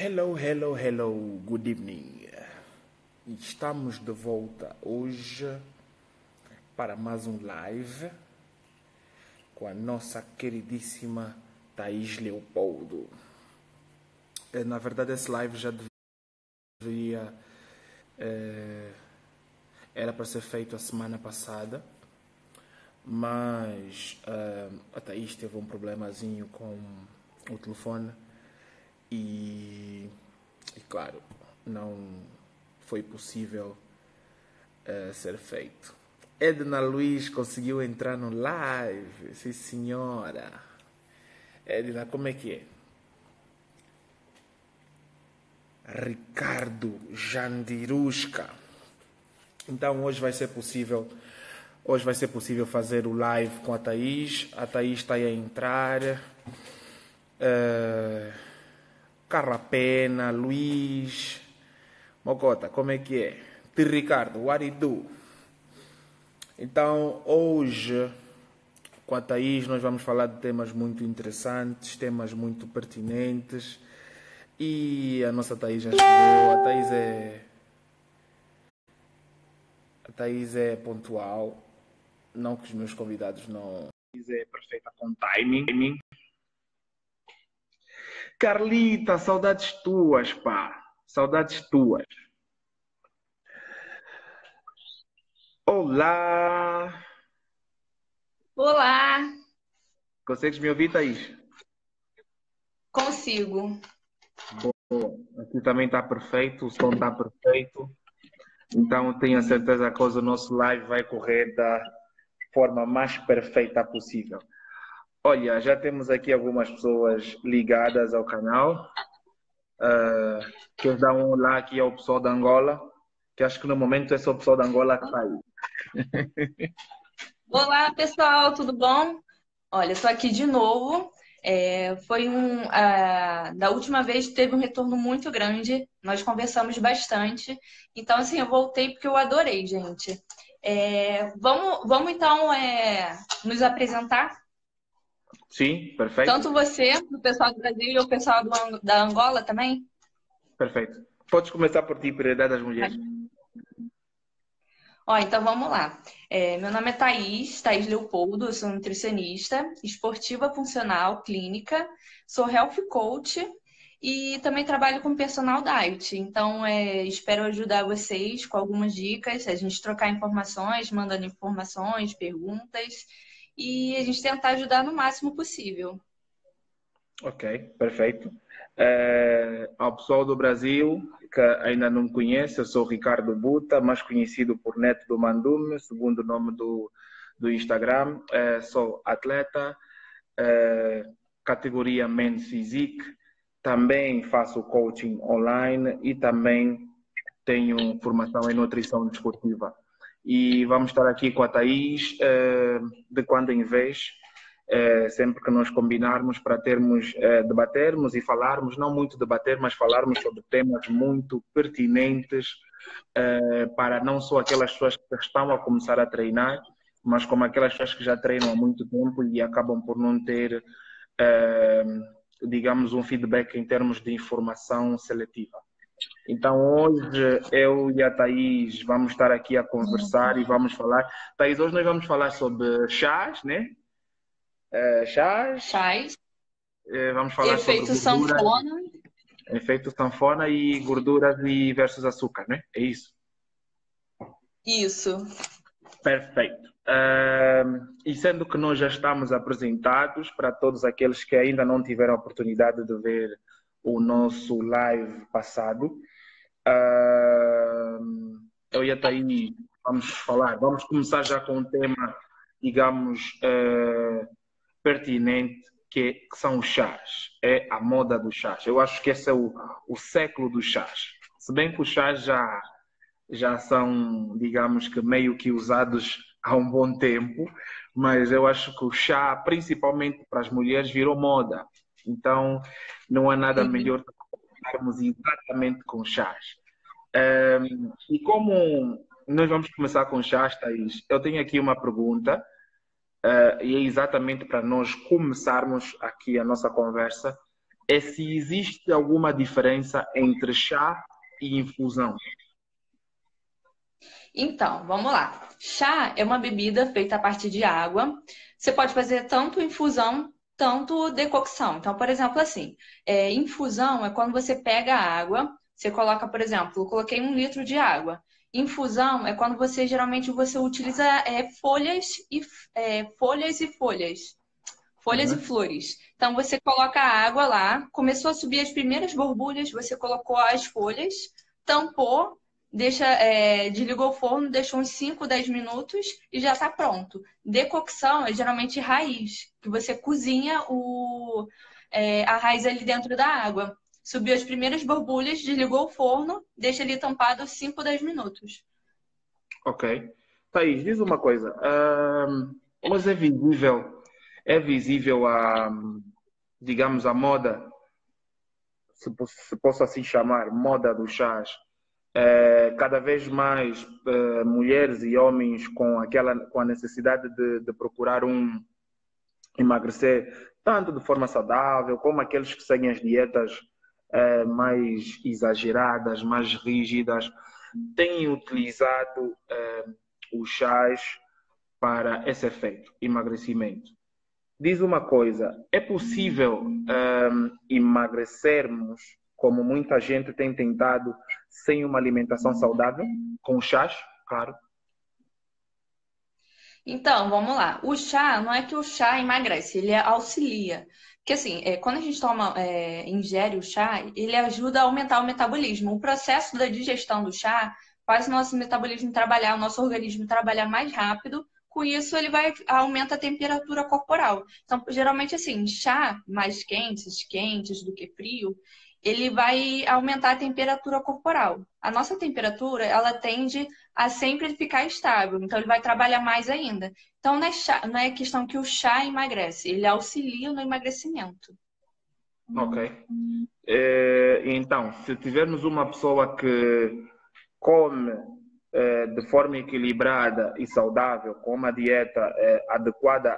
Hello, hello, hello, good evening. Estamos de volta hoje para mais um live com a nossa queridíssima Thaís Leopoldo. Na verdade, esse live já deveria. Era para ser feito a semana passada, mas a Thaís teve um problemazinho com o telefone e claro, não foi possível ser feito. Edna Luiz conseguiu entrar no live, sim senhora. Edna, como é que é? Ricardo Jandirusca. Então hoje vai ser possível fazer o live com a Thaís. A Thaís está aí a entrar. Carrapena, Luís, Mocota, como é que é? T. Ricardo, what you do? Então, hoje, com a Thaís, nós vamos falar de temas muito interessantes, temas muito pertinentes. E a nossa Thaís já chegou. A Thaís é pontual. Não que os meus convidados não. A Thaís é perfeita com timing. Carlita, saudades tuas, pá. Saudades tuas. Olá! Olá, Consegues me ouvir, Thaís? consigo. Bom, aqui também está perfeito, o som está perfeito. Então tenho a certeza que hoje o nosso live vai correr da forma mais perfeita possível. Olha, já temos aqui algumas pessoas ligadas ao canal. Quero dar um olá aqui ao pessoal da Angola, que acho que no momento é só o pessoal da Angola que está aí. Olá, pessoal, tudo bom? Olha, estou aqui de novo. Da última vez teve um retorno muito grande, nós conversamos bastante. Então, assim, eu voltei porque eu adorei, gente. Vamos então nos apresentar? Sim, perfeito. Tanto você, o pessoal do Brasil e o pessoal da Angola também? Perfeito. Podes começar por ti, prioridade das mulheres. Ó, então vamos lá. Meu nome é Thaís Leopoldo, eu sou nutricionista, esportiva funcional, clínica, sou health coach e também trabalho com personal diet. Então, espero ajudar vocês com algumas dicas, a gente trocar informações, mandando informações, perguntas e a gente tentar ajudar no máximo possível. Ok, perfeito. Ao pessoal do Brasil, que ainda não me conhece, eu sou Ricardo Buta, mais conhecido por Neto do Mandume, segundo nome do Instagram. Sou atleta, categoria Men's Physique, também faço coaching online e também tenho formação em nutrição desportiva. E vamos estar aqui com a Thaís de quando em vez, sempre que nós combinarmos para debatermos e falarmos, não muito debater, mas falarmos sobre temas muito pertinentes para não só aquelas pessoas que estão a começar a treinar, mas como aquelas pessoas que já treinam há muito tempo e acabam por não ter, digamos, um feedback em termos de informação seletiva. Então hoje eu e a Thaís vamos estar aqui a conversar e vamos falar. Thaís, hoje nós vamos falar sobre chás, né? Chás, Chás, vamos falar sobre efeito gorduras, sanfona. efeito sanfona e gorduras e versus açúcar, né? É isso. Isso. Perfeito. E sendo que nós já estamos apresentados para todos aqueles que ainda não tiveram a oportunidade de ver o nosso live passado, eu e a Thaís vamos começar já com um tema, digamos, pertinente, que são os chás, é a moda dos chás. Eu acho que esse é o século dos chás. Se bem que os chás já são, digamos que meio que usados há um bom tempo, mas eu acho que o chá, principalmente para as mulheres, virou moda. Então, não há nada melhor do que começarmos exatamente com chás. E como nós vamos começar com chás, Thaís, eu tenho aqui uma pergunta, e é exatamente para nós começarmos aqui a nossa conversa, é se existe alguma diferença entre chá e infusão. Então, vamos lá. Chá é uma bebida feita a partir de água. Você pode fazer tanto infusão, tanto decocção. Então, por exemplo, assim, infusão é quando você pega a água, você coloca, por exemplo, eu coloquei 1 litro de água. Infusão é quando geralmente você utiliza folhas e folhas. Folhas e Uhum. flores. Então você coloca a água lá, começou a subir as primeiras borbulhas, você colocou as folhas, tampou, desligou o forno, deixou uns 5, 10 minutos e já está pronto. Decocção é geralmente raiz, que você cozinha a raiz ali dentro da água. Subiu as primeiras borbulhas, desligou o forno, deixa ele tampado 5, 10 minutos. Ok. Thaís, diz uma coisa. Mas é visível digamos, a moda, se posso assim chamar, moda dos chás. Cada vez mais mulheres e homens com a necessidade de procurar emagrecer, tanto de forma saudável, como aqueles que seguem as dietas mais exageradas, mais rígidas, têm utilizado os chás para esse efeito, emagrecimento. Diz uma coisa, é possível emagrecermos como muita gente tem tentado sem uma alimentação saudável, com chás, claro? Então, vamos lá. O chá, não é que o chá emagrece, ele auxilia. Porque assim, quando a gente ingere o chá, ele ajuda a aumentar o metabolismo. O processo da digestão do chá faz o nosso metabolismo trabalhar, o nosso organismo trabalhar mais rápido. Com isso, ele aumenta a temperatura corporal. Então, geralmente assim, chá mais quentes do que frio, ele vai aumentar a temperatura corporal. A nossa temperatura, ela tende a sempre ficar estável, então ele vai trabalhar mais ainda. Então não é questão que o chá emagrece, ele auxilia no emagrecimento. Ok. Então, se tivermos uma pessoa que come de forma equilibrada e saudável, com uma dieta adequada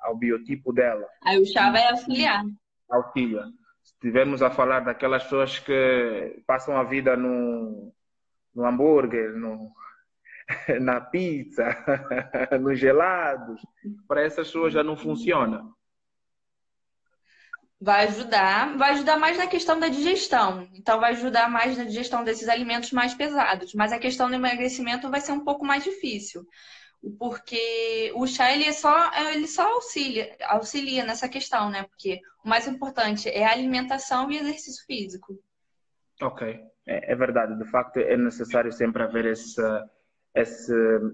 ao biotipo dela, Aí o chá vai auxiliar. auxilia. Se estivermos a falar daquelas pessoas que passam a vida no hambúrguer, na pizza, nos gelados, para essas pessoas já não funciona. Vai ajudar mais na questão da digestão. Então vai ajudar mais na digestão desses alimentos mais pesados, mas a questão do emagrecimento vai ser um pouco mais difícil. Porque o chá ele só auxilia nessa questão, né? Porque o mais importante é a alimentação e exercício físico. Ok, é verdade. De facto, é necessário sempre haver esse,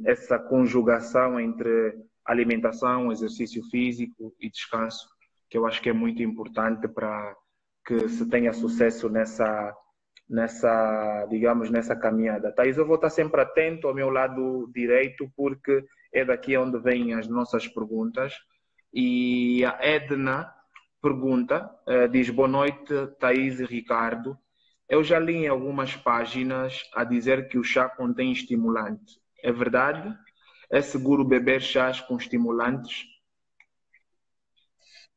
essa conjugação entre alimentação, exercício físico e descanso, que eu acho que é muito importante para que se tenha sucesso digamos, nessa caminhada. Thais, eu vou estar sempre atento ao meu lado direito, porque é daqui onde vêm as nossas perguntas. E a Edna pergunta, diz: boa noite, Thais e Ricardo. Eu já li em algumas páginas a dizer que o chá contém estimulante. É verdade? É seguro beber chás com estimulantes?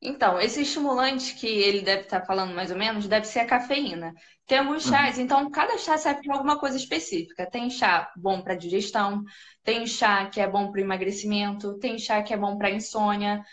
Então, esse estimulante que ele deve estar falando mais ou menos deve ser a cafeína. Tem alguns chás, Uhum. então cada chá serve para alguma coisa específica. Tem chá bom para digestão, tem chá que é bom para emagrecimento, tem chá que é bom para insônia,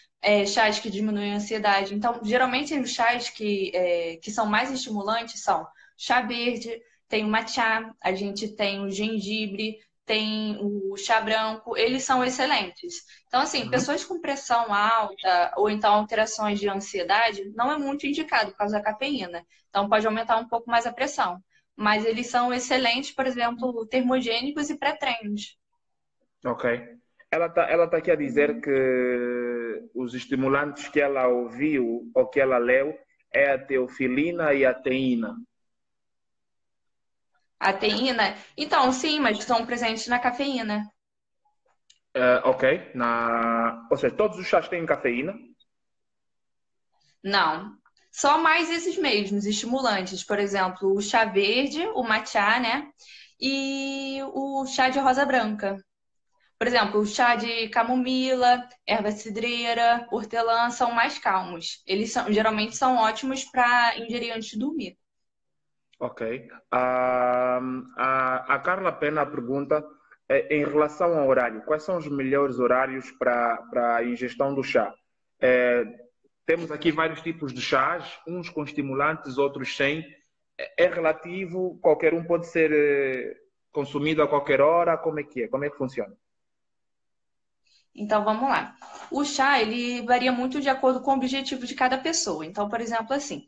chás que diminuem a ansiedade. Então, geralmente os chás que são mais estimulantes são chá verde, tem o matcha, a gente tem o gengibre, tem o chá branco, eles são excelentes. Então, assim, Uhum. pessoas com pressão alta ou então alterações de ansiedade não é muito indicado por causa da cafeína. Então, pode aumentar um pouco mais a pressão. Mas eles são excelentes, por exemplo, termogênicos e pré-treinos. Ok. Ela tá aqui a dizer que os estimulantes que ela ouviu ou que ela leu é a teofilina e a teína. A teína, então, sim, mas estão presentes na cafeína. Ok. Ou seja, todos os chás têm cafeína. Não. Só mais esses mesmos estimulantes. Por exemplo, o chá verde, o matcha, né? E o chá de rosa branca. Por exemplo, o chá de camomila, erva cidreira, hortelã são mais calmos. Eles geralmente são ótimos para ingerir antes de dormir. Ok. A Carla Pena pergunta, em relação ao horário, quais são os melhores horários para a ingestão do chá? Eh, Temos aqui vários tipos de chás, uns com estimulantes, outros sem. É relativo, qualquer um pode ser consumido a qualquer hora. Como é que é? Como é que funciona? Então, vamos lá. O chá, ele varia muito de acordo com o objetivo de cada pessoa. Então, por exemplo, assim,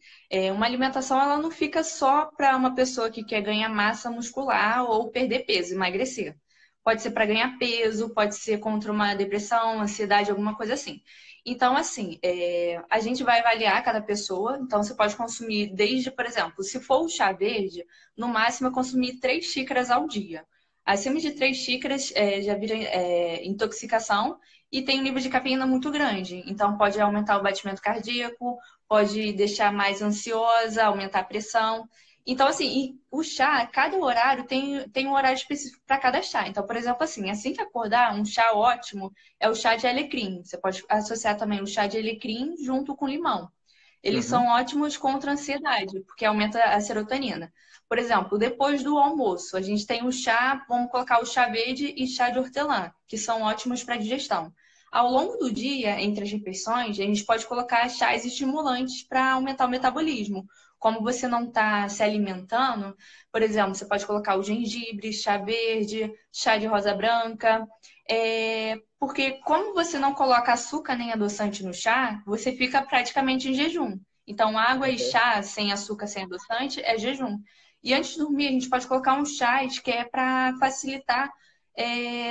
uma alimentação, ela não fica só para uma pessoa que quer ganhar massa muscular ou perder peso, emagrecer. Pode ser para ganhar peso, pode ser contra uma depressão, ansiedade, alguma coisa assim. Então, assim, a gente vai avaliar cada pessoa. Então, você pode consumir desde, por exemplo, se for o chá verde, no máximo é consumir 3 xícaras ao dia. Acima de 3 xícaras já vira intoxicação e tem um nível de cafeína muito grande. Então, pode aumentar o batimento cardíaco, pode deixar mais ansiosa, aumentar a pressão. Então, assim, e o chá, cada horário tem um horário específico para cada chá. Então, por exemplo, assim que acordar, um chá ótimo é o chá de alecrim. Você pode associar também o chá de alecrim junto com limão. Eles são Uhum. ótimos contra a ansiedade, porque aumenta a serotonina. Por exemplo, depois do almoço, a gente tem o chá, vamos colocar o chá verde e chá de hortelã, que são ótimos para digestão. Ao longo do dia, entre as refeições, a gente pode colocar chás estimulantes para aumentar o metabolismo. Como você não está se alimentando, por exemplo, você pode colocar o gengibre, chá verde, chá de rosa branca. Porque como você não coloca açúcar nem adoçante no chá, você fica praticamente em jejum. Então, água e Ok. chá sem açúcar, sem adoçante é jejum. E antes de dormir, a gente pode colocar um chás que é para facilitar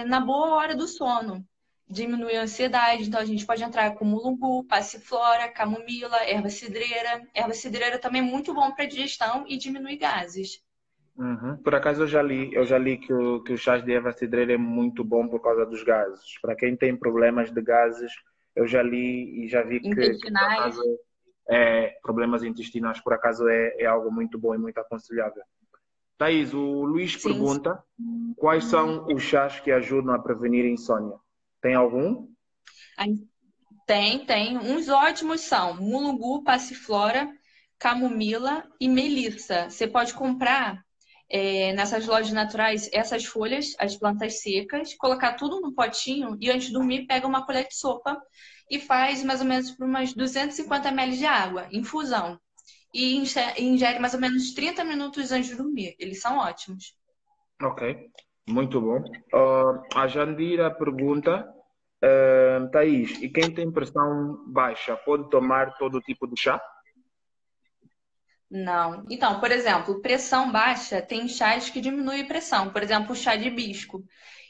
na boa hora do sono. Diminuir a ansiedade. Então, a gente pode entrar com mulungu, passiflora, camomila, erva cidreira. Erva cidreira também é muito bom para digestão e diminui gases. Uhum. Por acaso eu já li que o chás de erva cidreira é muito bom por causa dos gases. Para quem tem problemas de gases, eu já li e já vi que por Intestinais. acaso problemas intestinais, por acaso é algo muito bom e muito aconselhável. Thaís, o Luís Sim, pergunta quais são os chás que ajudam a prevenir insônia? Tem algum? sim. Tem. Uns ótimos são mulungu, passiflora, camomila e melissa. Você pode comprar nessas lojas naturais essas folhas, as plantas secas, colocar tudo num potinho e antes de dormir pega uma colher de sopa e faz mais ou menos por umas 250 ml de água, infusão. E ingere mais ou menos 30 minutos antes de dormir. Eles são ótimos. Ok, muito bom. A Jandira pergunta, Thaís, e quem tem pressão baixa pode tomar todo tipo de chá? Não. Então, por exemplo, pressão baixa tem chás que diminuem a pressão. Por exemplo, o chá de hibisco.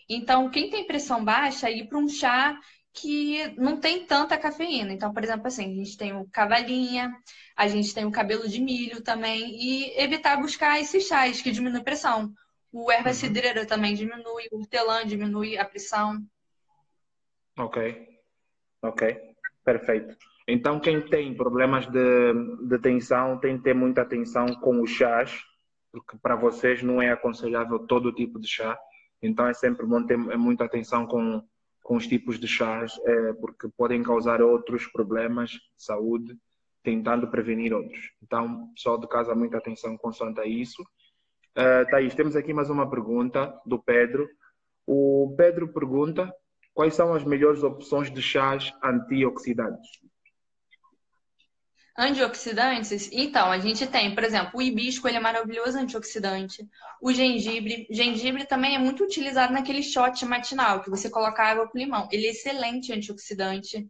Então, quem tem pressão baixa, ir para um chá que não tem tanta cafeína. Então, por exemplo, assim, a gente tem o cavalinha, a gente tem o cabelo de milho também, e evitar buscar esses chás que diminuem a pressão. O erva Uhum. cidreira também diminui, o hortelã diminui a pressão. Ok, ok, perfeito. Então, quem tem problemas de tensão tem que ter muita atenção com os chás, porque para vocês não é aconselhável todo tipo de chá. Então, é sempre bom ter muita atenção com os tipos de chás, porque podem causar outros problemas de saúde, tentando prevenir outros. Então, pessoal de casa, muita atenção consoante a isso. Thaís, temos aqui mais uma pergunta do Pedro. O Pedro pergunta quais são as melhores opções de chás antioxidantes. Antioxidantes, então, a gente tem, por exemplo, o hibisco, ele é maravilhoso antioxidante. O gengibre também é muito utilizado naquele shot matinal, que você coloca água com limão. Ele é excelente antioxidante.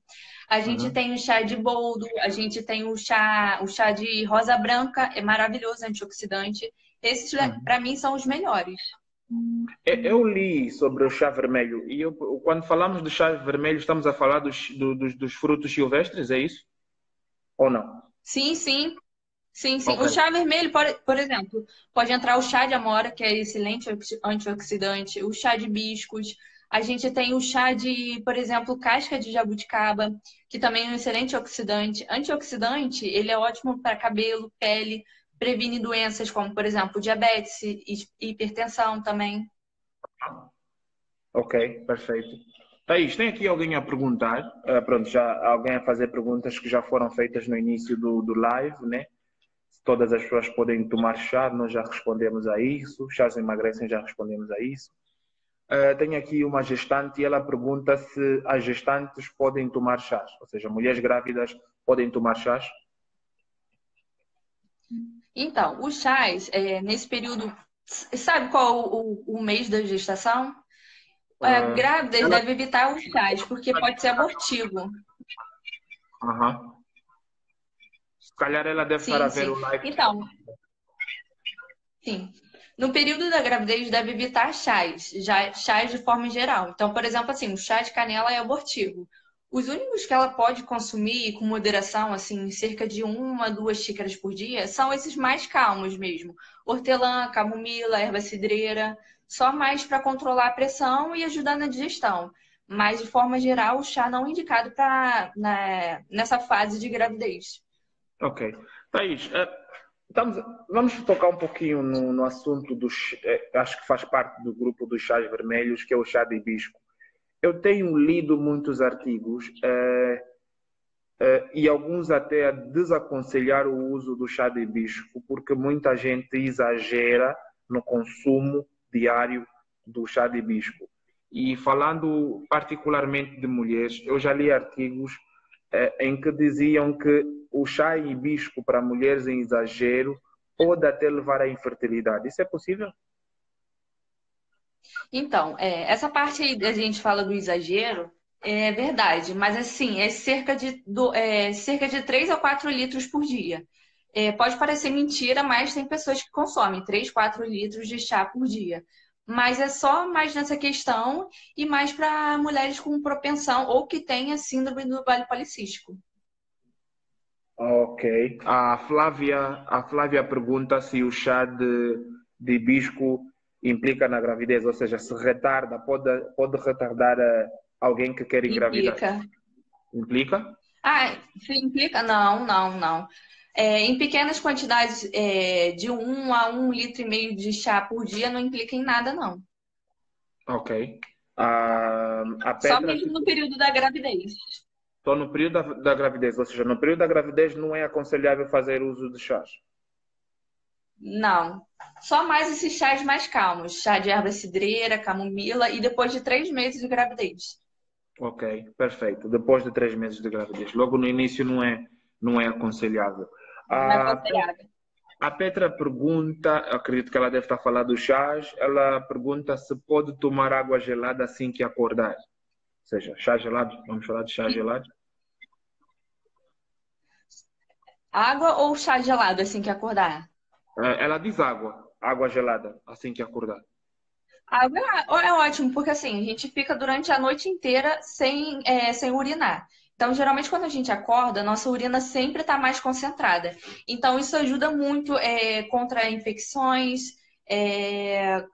A gente Uhum. tem o chá de boldo, a gente tem o chá de rosa branca, é maravilhoso antioxidante. Esses, Uhum. para mim, são os melhores. Eu li sobre o chá vermelho e quando falamos de chá vermelho estamos a falar dos frutos silvestres, é isso? Ou não? Sim, sim. Sim, sim. Ok. O chá vermelho, por exemplo, pode entrar o chá de amora, que é excelente antioxidante, o chá de hibiscos. A gente tem o chá de, por exemplo, casca de jabuticaba, que também é um excelente oxidante. Antioxidante, ele é ótimo para cabelo, pele, previne doenças como, por exemplo, diabetes e hipertensão também. Ok, perfeito. Thaís, tem aqui alguém a perguntar, pronto, já alguém a fazer perguntas que já foram feitas no início do live, né? Se todas as pessoas podem tomar chá, nós já respondemos a isso. Chás emagrecem, já respondemos a isso. Tenho aqui uma gestante e ela pergunta se as gestantes podem tomar chás, ou seja, mulheres grávidas podem tomar chás. Então, os chás, nesse período, sabe qual o mês da gestação? Ah, Grávidas ela... devem evitar os chás, porque pode ser abortivo. Aham. Se calhar ela deve estar a Sim, ver sim. o live. Então, sim. No período da gravidez, deve evitar chás, já, chás de forma geral. Então, por exemplo, assim, o chá de canela é abortivo. Os únicos que ela pode consumir com moderação, assim, cerca de 1 a 2 xícaras por dia, são esses mais calmos mesmo. Hortelã, camomila, erva cidreira, só mais para controlar a pressão e ajudar na digestão. Mas, de forma geral, o chá não é indicado nessa fase de gravidez. Ok. Thaís, estamos, vamos tocar um pouquinho no assunto dos. Acho que faz parte do grupo dos chás vermelhos, que é o chá de hibisco. Eu tenho lido muitos artigos e alguns até a desaconselhar o uso do chá de hibisco, porque muita gente exagera no consumo diário do chá de hibisco. E falando particularmente de mulheres, eu já li artigos em que diziam que o chá hibisco para mulheres em exagero pode até levar à infertilidade. Isso é possível? Então, essa parte aí da gente fala do exagero, é verdade, mas assim, é cerca de 3 a 4 litros por dia. Pode parecer mentira, mas tem pessoas que consomem 3, 4 litros de chá por dia. Mas é só mais nessa questão e mais para mulheres com propensão ou que tenha síndrome do ovário policístico. Ok. A Flávia pergunta se o chá de hibisco implica na gravidez, ou seja, se retarda, pode retardar alguém que quer engravidar. Implica. Implica? Ah, se implica? Não, não, não. Em pequenas quantidades, de 1 a 1,5 litros de chá por dia, não implica em nada, não. Ok. A Só Petra, mesmo no período da gravidez. estou no período da gravidez, ou seja, no período da gravidez não é aconselhável fazer uso de chás. Não. Só mais esses chás mais calmos. Chá de erva cidreira, camomila e depois de 3 meses de gravidez. Ok, perfeito. Depois de 3 meses de gravidez. Logo no início não é aconselhável. Não é A, aconselhável. a Petra pergunta, acredito que ela deve estar falando do chás, ela pergunta se pode tomar água gelada assim que acordar. Ou seja, chá gelado, vamos falar de chá gelado. Água ou chá gelado assim que acordar? Ela diz água gelada assim que acordar. Água é ótimo, porque assim, a gente fica durante a noite inteira sem urinar. Então, geralmente, quando a gente acorda, a nossa urina sempre está mais concentrada. Então, isso ajuda muito contra infecções,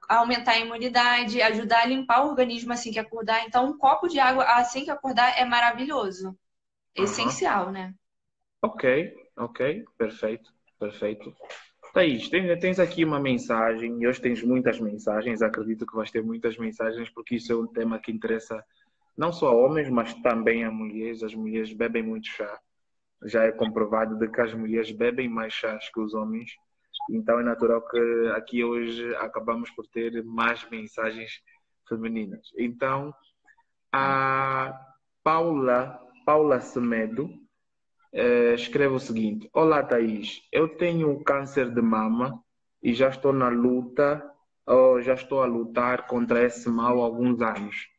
a aumentar a imunidade, ajudar a limpar o organismo assim que acordar. Então, um copo de água assim que acordar é maravilhoso. É Aham. essencial, né? Ok, ok, perfeito, perfeito. Thaís, tens aqui uma mensagem, e hoje tens muitas mensagens, acredito que vais ter muitas mensagens, porque isso é um tema que interessa não só a homens, mas também a mulheres. As mulheres bebem muito chá. Já é comprovado de que as mulheres bebem mais chás que os homens. Então é natural que aqui hoje acabamos por ter mais mensagens femininas. Então, a Paula Semedo escreve o seguinte: Olá, Thaís. Eu tenho câncer de mama e já estou na luta, ou já estou a lutar contra esse mal há alguns anos.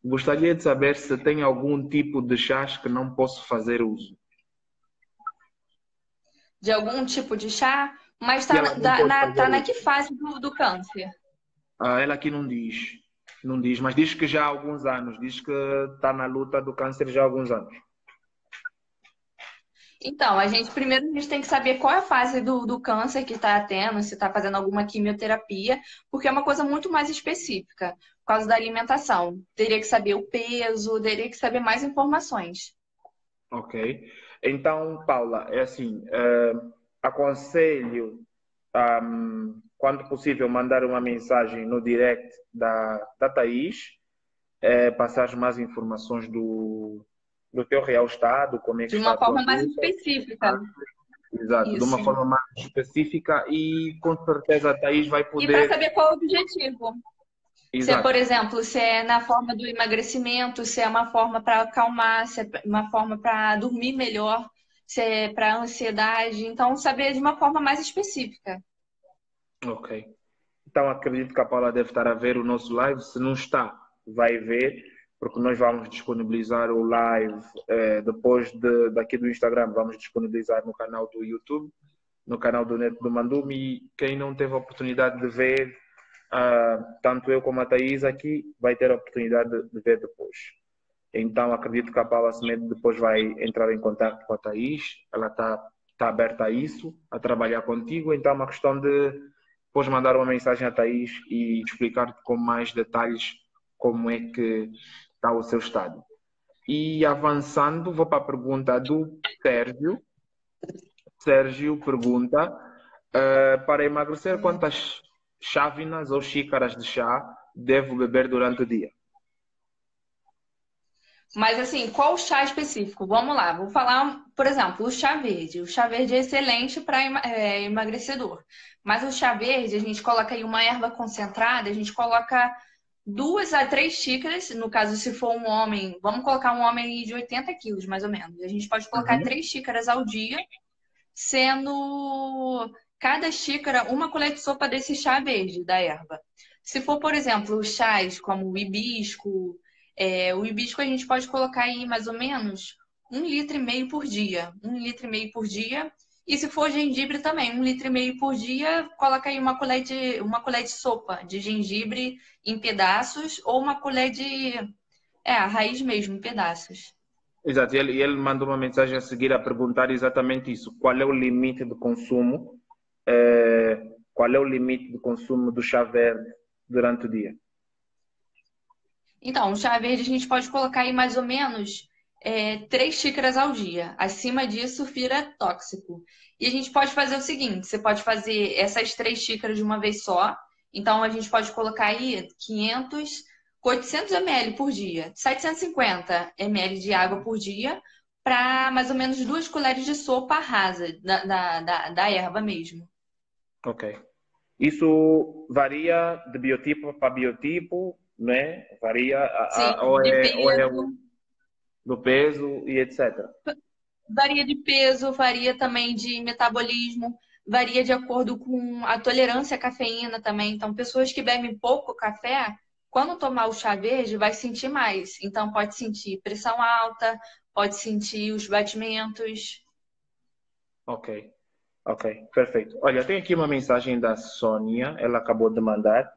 Gostaria de saber se tem algum tipo de chás que não posso fazer uso. De algum tipo de chá, mas Que ela não pode fazer tá na uso. que fase do câncer? Ela aqui não diz. Não diz, mas diz que já há alguns anos. Diz que está na luta do câncer já há alguns anos. Então, primeiro a gente tem que saber qual é a fase do câncer que está tendo, se está fazendo alguma quimioterapia, porque é uma coisa muito mais específica, por causa da alimentação. Teria que saber o peso, teria que saber mais informações. Ok. Então, Paula, é assim, aconselho, quando possível, mandar uma mensagem no direct da Thaís. passar mais informações do teu real estado, como é que De está uma a tua forma mais vida. específica. Exato, de uma Isso. forma mais específica e com certeza a Thaís vai E para poder. saber qual é o objetivo. Se é, por Exato, exemplo, se é na forma do emagrecimento, se é uma forma para acalmar, se é uma forma para dormir melhor, se é para ansiedade. Então, saber de uma forma mais específica. ok. Então acredito que a Paula deve estar a ver o nosso live. Se não está, vai ver, porque nós vamos disponibilizar o live depois daqui do Instagram, vamos disponibilizar no canal do YouTube, no canal do Neto do Mandume. E quem não teve a oportunidade de ver, tanto eu como a Thaís aqui, vai ter a oportunidade de ver depois. Então acredito que a Paula Semedo depois vai entrar em contato com a Thaís. Ela está aberta a isso, a trabalhar contigo. Então é uma questão de depois mandar uma mensagem à Thaís e explicar com mais detalhes como é que está o seu estado. E avançando, vou para a pergunta do Sérgio. Sérgio pergunta, para emagrecer, quantas chávenas ou xícaras de chá devo beber durante o dia? Mas assim, qual chá específico? Vamos lá, vou falar, por exemplo, o chá verde. O chá verde é excelente para emagrecedor. Mas o chá verde, a gente coloca aí uma erva concentrada, a gente coloca 2 a 3 xícaras, no caso, se for um homem, vamos colocar um homem aí de 80 quilos, mais ou menos. A gente pode colocar Uhum. 3 xícaras ao dia, sendo cada xícara uma colher de sopa desse chá verde da erva. Se for, por exemplo, chás como o hibisco a gente pode colocar aí mais ou menos 1,5 litro por dia. 1,5 litro por dia. E se for gengibre também, 1,5 litro por dia, coloca aí uma colher de sopa de gengibre em pedaços ou uma colher de. A raiz mesmo, em pedaços. Exato, e ele mandou uma mensagem a seguir a perguntar exatamente isso. Qual é o limite de consumo? Qual é o limite de consumo do chá verde durante o dia? Então, o chá verde a gente pode colocar aí mais ou menos 3 xícaras ao dia. Acima disso, vira tóxico. E a gente pode fazer o seguinte: você pode fazer essas 3 xícaras de uma vez só. Então, a gente pode colocar aí 500, 800 ml por dia, 750 ml de água por dia, para mais ou menos 2 colheres de sopa rasa da erva mesmo. Ok. Isso varia de biotipo para biotipo, né? Varia, Sim, ou de é peso. do peso e etc. Varia de peso, varia também de metabolismo, varia de acordo com a tolerância à cafeína também. Então, pessoas que bebem pouco café, quando tomar o chá verde, vai sentir mais. Então, pode sentir pressão alta, pode sentir os batimentos. Ok, ok, perfeito. Olha, tem aqui uma mensagem da Sônia, ela acabou de mandar,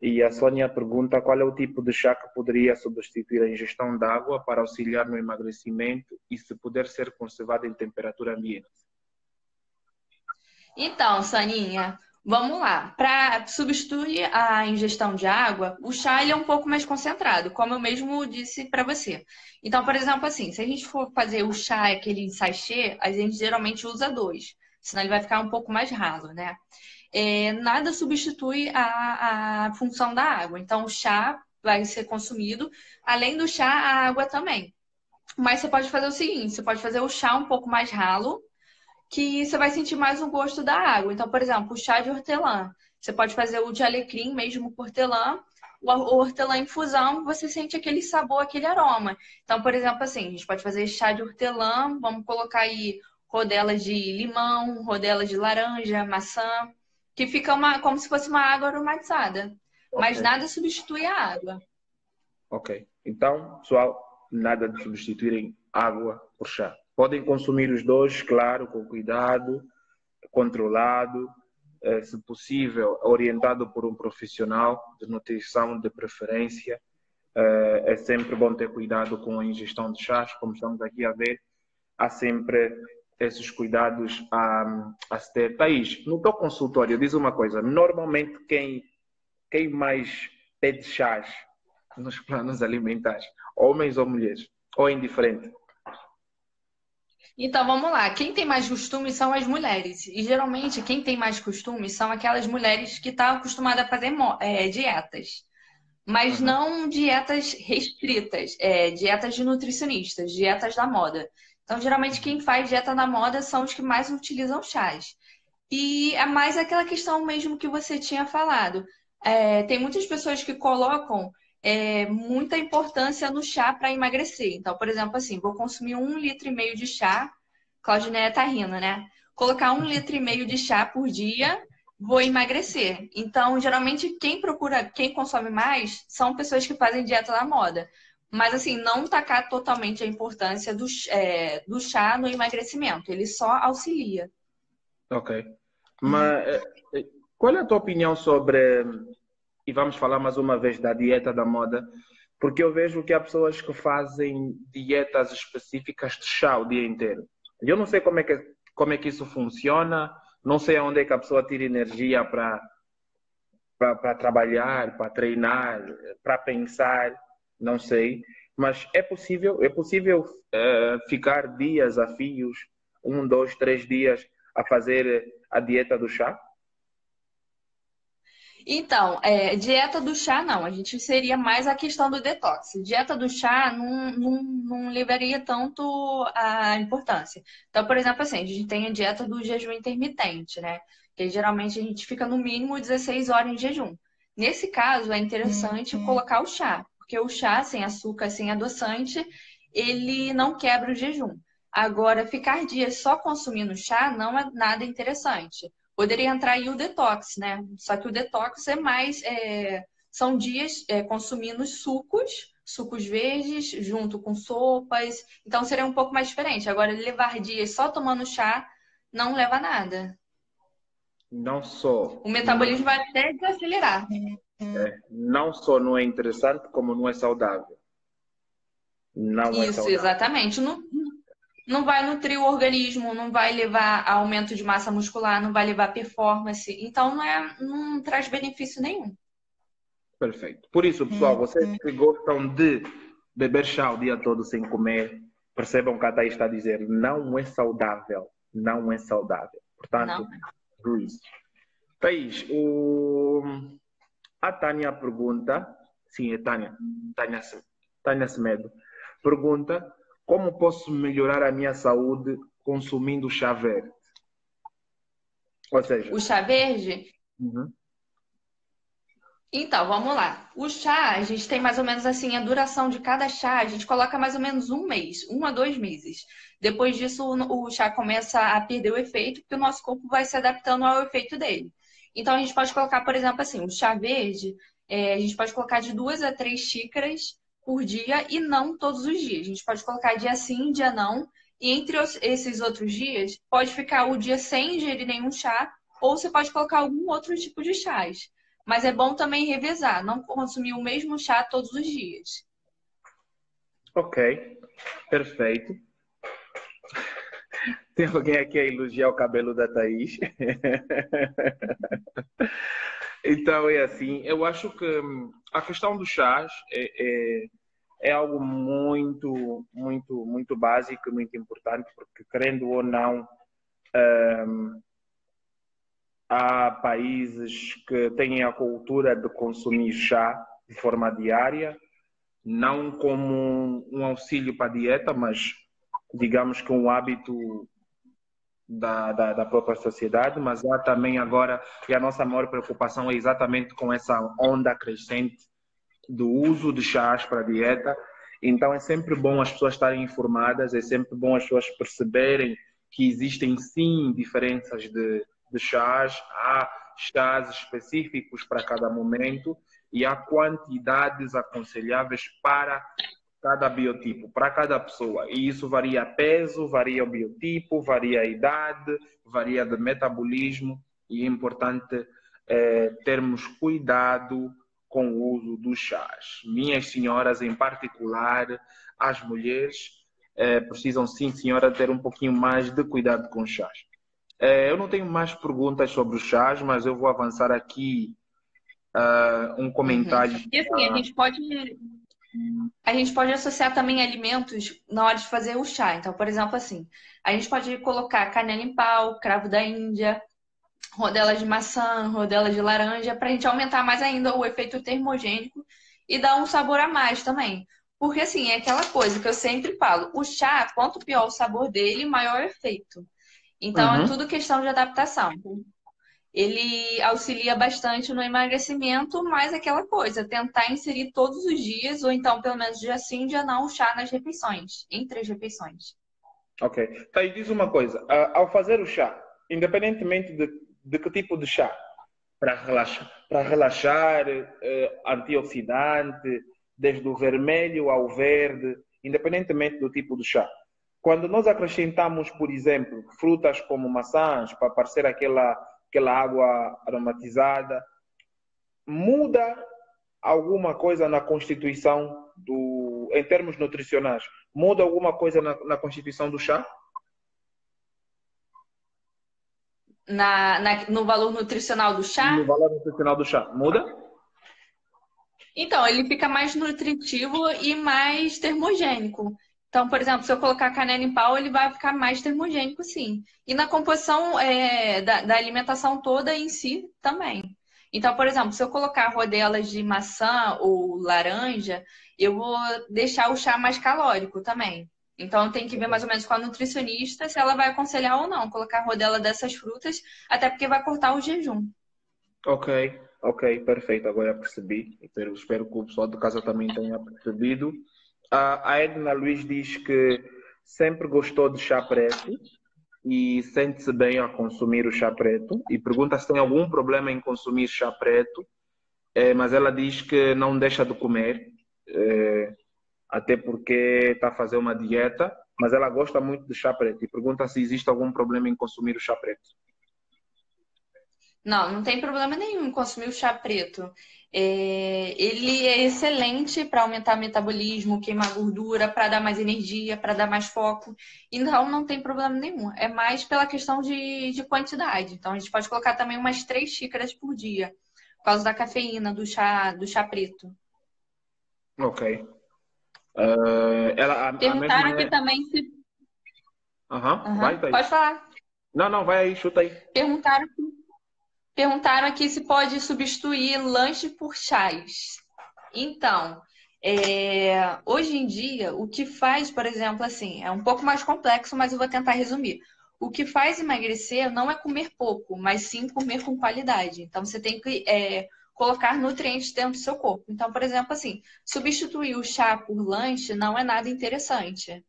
e a Sônia pergunta qual é o tipo de chá que poderia substituir a ingestão de água para auxiliar no emagrecimento e se puder ser conservado em temperatura ambiente. Então, Saninha, vamos lá. Para substituir a ingestão de água, o chá ele é um pouco mais concentrado, como eu mesmo disse para você. Então, por exemplo, assim, se a gente for fazer o chá, aquele sachê, a gente geralmente usa dois, senão ele vai ficar um pouco mais raso, né? Nada substitui a função da água. Então, o chá vai ser consumido, além do chá, a água também. Mas você pode fazer o seguinte: você pode fazer o chá um pouco mais ralo que você vai sentir mais o gosto da água. Então, por exemplo, o chá de hortelã. Você pode fazer o de alecrim mesmo com hortelã. O hortelã em infusão, você sente aquele sabor, aquele aroma. Então, por exemplo, assim, a gente pode fazer chá de hortelã, vamos colocar aí rodelas de limão, rodelas de laranja, maçã, que fica como se fosse uma água aromatizada. Ok, Mas nada substitui a água. ok. Então, pessoal, nada de substituírem água por chá. Podem consumir os dois, claro, com cuidado, controlado, se possível, orientado por um profissional de nutrição de preferência. É sempre bom ter cuidado com a ingestão de chás, como estamos aqui a ver, há sempre esses cuidados a se ter. Thaís, no teu consultório, diz uma coisa, normalmente quem mais pede chás nos planos alimentares, homens ou mulheres? Ou é indiferente? Então vamos lá. Quem tem mais costume são as mulheres. E geralmente quem tem mais costume são aquelas mulheres que estão acostumadas a fazer dietas. mas Uhum. não dietas restritas, dietas de nutricionistas, dietas da moda. Então, geralmente, quem faz dieta na moda são os que mais utilizam chás. E é mais aquela questão mesmo que você tinha falado. Tem muitas pessoas que colocam muita importância no chá para emagrecer. Então, por exemplo, assim, vou consumir 1,5 litro de chá, Claudineia tá rindo, né? Colocar 1,5 litro de chá por dia, vou emagrecer. Então, geralmente, quem consome mais são pessoas que fazem dieta na moda. Mas, assim, não tacar totalmente a importância do chá no emagrecimento. Ele só auxilia. Ok. Mas eh, qual é a tua opinião sobre, e vamos falar mais uma vez da dieta da moda, porque eu vejo que há pessoas que fazem dietas específicas de chá o dia inteiro. Eu não sei como é que isso funciona, não sei onde é que a pessoa tira energia para trabalhar, para treinar, para pensar, não sei. Mas é possível ficar dias a fios, 1, 2, 3 dias a fazer a dieta do chá? Então, dieta do chá não, a gente seria mais a questão do detox. Dieta do chá não levaria tanto a importância. Então, por exemplo, assim, a gente tem a dieta do jejum intermitente, né? Que geralmente a gente fica no mínimo 16 horas em jejum. Nesse caso, é interessante colocar o chá, porque o chá sem açúcar, sem adoçante, ele não quebra o jejum. Agora, ficar dias só consumindo chá não é nada interessante. Poderia entrar aí o detox, né? Só que o detox é mais. São dias consumindo sucos verdes, junto com sopas. Então seria um pouco mais diferente. Agora, levar dias só tomando chá não leva a nada. Não só, O metabolismo vai até desacelerar. não só não é interessante, como não é saudável. Não é Isso, saudável. exatamente. Não, não vai nutrir o organismo, não vai levar a aumento de massa muscular, não vai levar a performance. Então não traz benefício nenhum. Perfeito. Por isso, pessoal, vocês que gostam de beber chá o dia todo sem comer, percebam que a Thaís está a dizer, não é saudável. Não é saudável. Portanto, Não. por isso. Thaís, a Tânia pergunta, sim, é Tânia, Tânia Semedo, pergunta como posso melhorar a minha saúde consumindo chá verde? Ou seja, O chá verde. uhum, Então, vamos lá. O chá, a gente tem mais ou menos assim, a duração de cada chá, a gente coloca mais ou menos 1 mês, 1 a 2 meses. Depois disso, o chá começa a perder o efeito, porque o nosso corpo vai se adaptando ao efeito dele. Então, a gente pode colocar, por exemplo, assim, o chá verde, a gente pode colocar de 2 a 3 xícaras por dia e não todos os dias. A gente pode colocar dia sim, dia não. E entre esses outros dias, pode ficar o dia sem ingerir nenhum chá, ou você pode colocar algum outro tipo de chás. Mas é bom também revezar, não consumir o mesmo chá todos os dias. ok, perfeito. Tem alguém aqui a elogiar o cabelo da Thaís? Então é assim, eu acho que a questão dos chás é algo muito básico, muito importante, porque querendo ou não, há países que têm a cultura de consumir chá de forma diária, não como um auxílio para a dieta, mas digamos que um hábito da própria sociedade, mas há também agora, e a nossa maior preocupação é exatamente com essa onda crescente do uso de chás para a dieta. Então é sempre bom as pessoas estarem informadas, é sempre bom as pessoas perceberem que existem sim diferenças de chás, há chás específicos para cada momento e há quantidades aconselháveis para cada biotipo, para cada pessoa. E isso varia peso, varia o biotipo, varia a idade, varia de metabolismo e é importante termos cuidado com o uso dos chás. Minhas senhoras, em particular, as mulheres, precisam sim, senhora, ter um pouquinho mais de cuidado com os chás. Eu não tenho mais perguntas sobre os chás, mas eu vou avançar aqui um Uhum. comentário. E assim, a gente pode associar também alimentos na hora de fazer o chá. Então, por exemplo, assim, a gente pode colocar canela em pau, cravo da Índia, rodela de maçã, rodela de laranja, para a gente aumentar mais ainda o efeito termogênico e dá um sabor a mais também. Porque, assim, é aquela coisa que eu sempre falo: o chá, quanto pior o sabor dele, maior o efeito. Então, é Uhum. tudo questão de adaptação. Ele auxilia bastante no emagrecimento, mas aquela coisa, tentar inserir todos os dias, ou então, pelo menos dia sim, dia não, o chá nas refeições, entre as refeições. Ok. Tá, e diz uma coisa. Ao fazer o chá, independentemente de que tipo de chá, para relaxar, antioxidante, desde o vermelho ao verde, independentemente do tipo de chá. Quando nós acrescentamos, por exemplo, frutas como maçãs, para parecer aquela água aromatizada, muda alguma coisa na constituição em termos nutricionais, muda alguma coisa na constituição do chá? No valor nutricional do No chá. valor nutricional do chá, muda? Então, ele fica mais nutritivo e mais termogênico. Então, por exemplo, se eu colocar canela em pau, ele vai ficar mais termogênico, sim. E na composição da alimentação toda em si também. Então, por exemplo, se eu colocar rodelas de maçã ou laranja, eu vou deixar o chá mais calórico também. Então, tem que ver mais ou menos com a nutricionista se ela vai aconselhar ou não colocar rodela dessas frutas, até porque vai cortar o jejum. Ok, ok, perfeito. Agora percebi. Espero que o pessoal de casa também tenha percebido. A Edna Luiz diz que sempre gostou de chá preto e sente-se bem a consumir o chá preto e pergunta se tem algum problema em consumir chá preto, mas ela diz que não deixa de comer, até porque está a fazer uma dieta, mas ela gosta muito de chá preto e pergunta se existe algum problema em consumir o chá preto. Não, não tem problema nenhum em consumir o chá preto. Ele é excelente para aumentar o metabolismo, queimar gordura, para dar mais energia, para dar mais foco. Então, não tem problema nenhum. É mais pela questão de quantidade. Então, a gente pode colocar também umas 3 xícaras por dia, por causa da cafeína do chá preto. Ok. Ela, a Perguntaram mesma aqui é. também se. Aham, vai, Aham, tá aí. pode falar. Não, não, vai aí, chuta aí. Perguntaram, perguntaram aqui se pode substituir lanche por chás. Então, hoje em dia, o que faz, por exemplo, assim, é um pouco mais complexo, mas eu vou tentar resumir. O que faz emagrecer não é comer pouco, mas sim comer com qualidade. Então, você tem que colocar nutrientes dentro do seu corpo. Então, por exemplo, assim, substituir o chá por lanche não é nada interessante,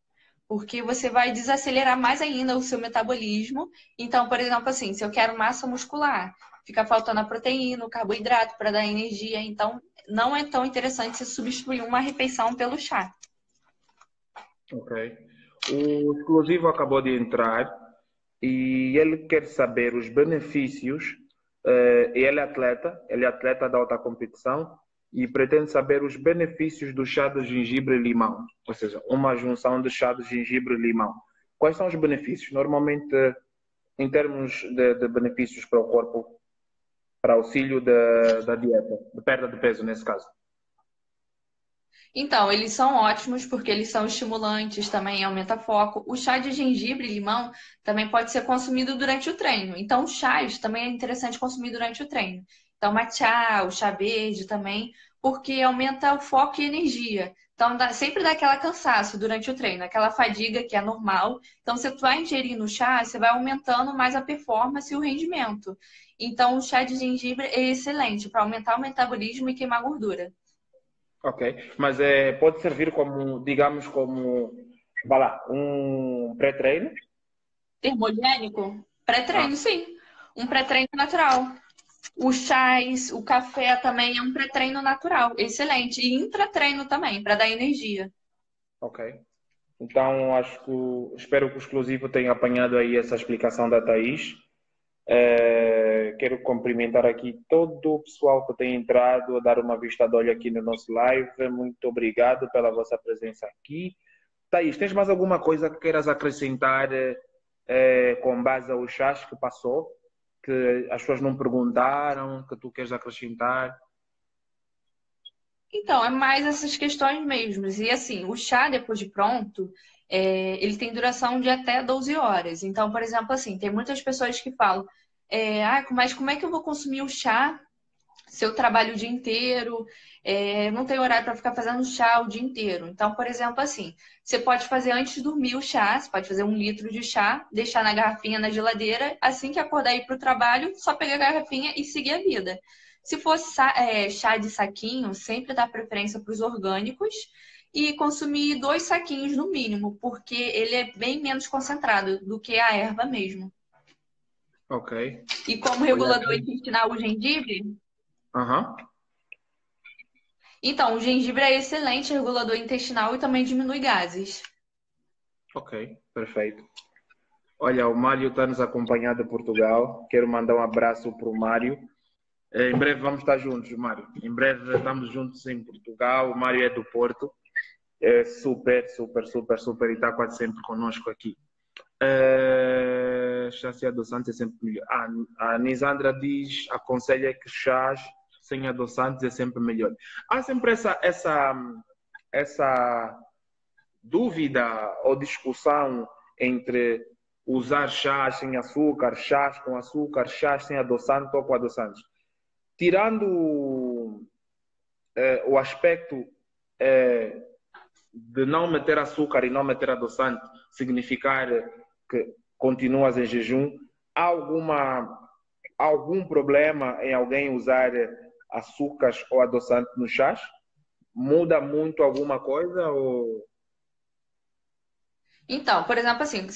porque você vai desacelerar mais ainda o seu metabolismo. Então, por exemplo, assim, se eu quero massa muscular, fica faltando a proteína, o carboidrato para dar energia. Então, não é tão interessante se substituir uma refeição pelo chá. Ok. O exclusivo acabou de entrar e ele quer saber os benefícios. Ele é atleta da alta competição e pretende saber os benefícios do chá de gengibre e limão, ou seja, uma junção de chá de gengibre e limão. Quais são os benefícios? Normalmente, em termos de benefícios para o corpo, para auxílio da dieta, de perda de peso nesse caso. Então, eles são ótimos porque eles são estimulantes, também aumenta foco. O chá de gengibre e limão também pode ser consumido durante o treino. Então, os chás também é interessante consumir durante o treino. Então, matcha, o chá verde também, porque aumenta o foco e energia. Então, sempre dá aquela cansaço durante o treino, aquela fadiga que é normal. Então, se tu vai ingerindo o chá, você vai aumentando mais a performance e o rendimento. Então, o chá de gengibre é excelente para aumentar o metabolismo e queimar gordura. Ok, mas pode servir como, digamos, como, vá lá, um pré-treino? Termogênico? Ah, Pré-treino, sim. Um pré-treino natural. O chás, o café também é um pré-treino natural. Excelente. E intratreino também, para dar energia. ok. Então, espero que o exclusivo tenha apanhado aí essa explicação da Thaís. Quero cumprimentar aqui todo o pessoal que tem entrado a dar uma vista de olho aqui no nosso live. Muito obrigado pela vossa presença aqui. Thaís, tens mais alguma coisa que queiras acrescentar com base aos chás que passou? Que as pessoas não perguntaram, que tu queres acrescentar? Então, é mais essas questões mesmo. E assim, o chá, depois de pronto, ele tem duração de até 12 horas. Então, por exemplo, assim, tem muitas pessoas que falam, mas como é que eu vou consumir o chá Se eu trabalho o dia inteiro, não tenho horário para ficar fazendo chá o dia inteiro. Então, por exemplo, assim, você pode fazer antes de dormir o chá, você pode fazer 1 litro de chá, deixar na garrafinha na geladeira, assim que acordar e ir para o trabalho, só pegar a garrafinha e seguir a vida. Se fosse chá de saquinho, sempre dá preferência para os orgânicos e consumir 2 saquinhos no mínimo, porque ele é bem menos concentrado do que a erva mesmo. Ok. E como Olha regulador aqui. intestinal, o gengibre. Aham. Então, o gengibre é excelente regulador intestinal e também diminui gases. Ok, perfeito. Olha, o Mário está nos acompanhando de Portugal. Quero mandar um abraço para o Mário. Em breve vamos estar juntos, Mário. Em breve estamos juntos em Portugal. O Mário é do Porto. É super, super, super, super. E está quase sempre conosco aqui. Chá adoçantes é sempre melhor. A Nisandra diz, aconselha que chás sem adoçantes é sempre melhor. Há sempre essa dúvida ou discussão entre usar chás sem açúcar, chás com açúcar, chás sem adoçante ou com adoçantes. Tirando o aspecto de não meter açúcar e não meter adoçante, significar que continuas em jejum, há algum problema em alguém usar açúcares ou adoçante no chás? Muda muito alguma coisa ou... Então, por exemplo, assim,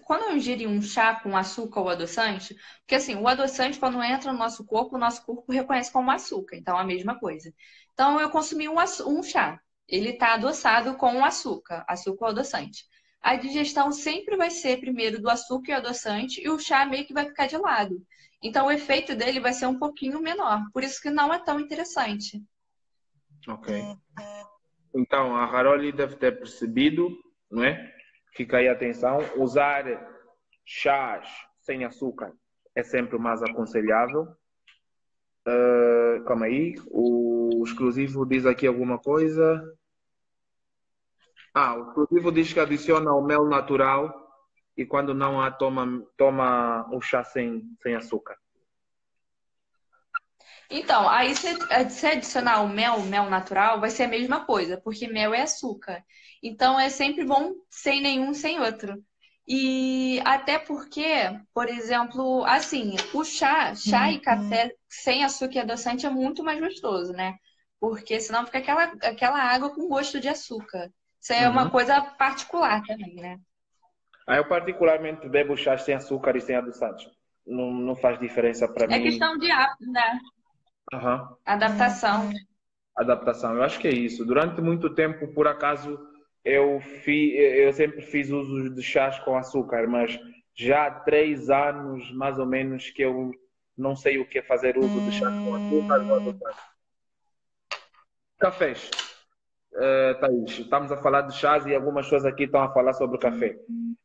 quando eu ingeri um chá com açúcar ou adoçante, porque assim, o adoçante, quando entra no nosso corpo, o nosso corpo reconhece como açúcar, então é a mesma coisa. Então, eu consumi um chá, ele está adoçado com açúcar ou adoçante. A digestão sempre vai ser primeiro do açúcar e adoçante, e o chá meio que vai ficar de lado. Então, o efeito dele vai ser um pouquinho menor, por isso que não é tão interessante. Ok. Então, a Haroli deve ter percebido, não é? Fica aí a atenção. Usar chás sem açúcar é sempre o mais aconselhável. Calma aí. O exclusivo diz aqui alguma coisa. O exclusivo diz que adiciona o mel natural e quando não há, toma o chá sem açúcar. Então, aí se adicionar o mel natural, vai ser a mesma coisa, porque mel é açúcar. Então, é sempre bom sem nenhum, sem outro. E até porque, por exemplo, assim, o chá e café sem açúcar e adoçante é muito mais gostoso, né? Porque senão fica aquela água com gosto de açúcar. Isso é uma Uhum. coisa particular também, né? Eu particularmente bebo chás sem açúcar e sem adoçantes. Não, não faz diferença para É mim. questão de hábito, né? Aham. Adaptação. Adaptação. Eu acho que é isso. Durante muito tempo, por acaso, eu sempre fiz uso de chás com açúcar, mas já há 3 anos, mais ou menos, que eu não sei o que é fazer uso de chás com açúcar ou adoçante. Cafés. Thaís, estamos a falar de chás e algumas pessoas aqui estão a falar sobre o café.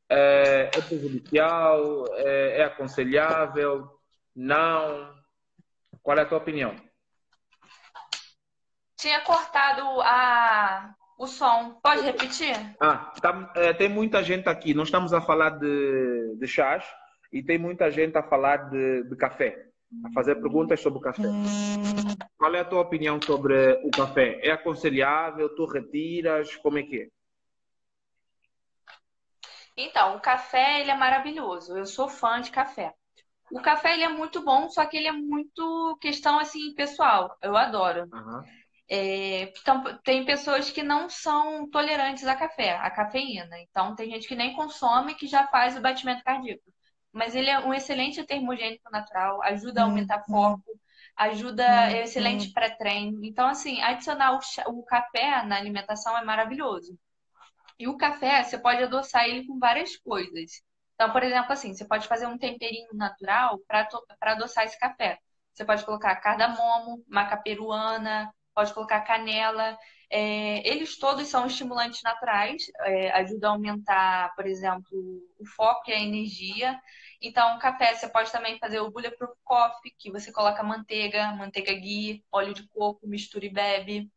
É prejudicial? É aconselhável? Não? Qual é a tua opinião? Tinha cortado o som. Pode repetir? Tem muita gente aqui. Nós estamos a falar de chás e tem muita gente a falar de café, a fazer perguntas sobre o café. Qual é a tua opinião sobre o café? É aconselhável? Tu retiras? Como é que é? Então, o café, ele é maravilhoso. Eu sou fã de café. O café, ele é muito bom, só que ele é muito questão, assim, pessoal. Eu adoro. Aham. Então, tem pessoas que não são tolerantes a café, a cafeína. Então, tem gente que nem consome que já faz o batimento cardíaco. Mas ele é um excelente termogênico natural, ajuda a aumentar foco, ajuda, é excelente pré-treino. Então, assim, adicionar o café na alimentação é maravilhoso. E o café, você pode adoçar ele com várias coisas. Então, por exemplo, assim, você pode fazer um temperinho natural para adoçar esse café. Você pode colocar cardamomo, maca peruana, pode colocar canela. Eles todos são estimulantes naturais, ajudam a aumentar, por exemplo, o foco e a energia. Então, o café, você pode também fazer o Bulletproof Coffee, que você coloca manteiga ghee, óleo de coco, mistura e bebe.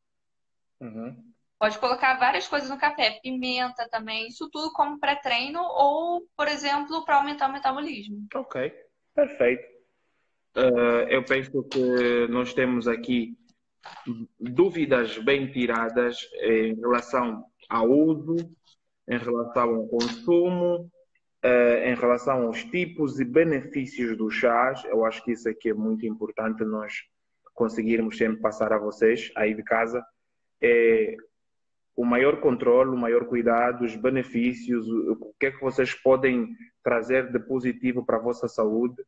Uhum. Pode colocar várias coisas no café, pimenta também, isso tudo como pré-treino ou, por exemplo, para aumentar o metabolismo. Ok, perfeito. Eu penso que nós temos aqui dúvidas bem tiradas em relação ao uso, em relação ao consumo, em relação aos tipos e benefícios do chás. Eu acho que isso aqui é muito importante nós conseguirmos sempre passar a vocês aí de casa. É o maior controle, o maior cuidado, os benefícios, o que é que vocês podem trazer de positivo para a vossa saúde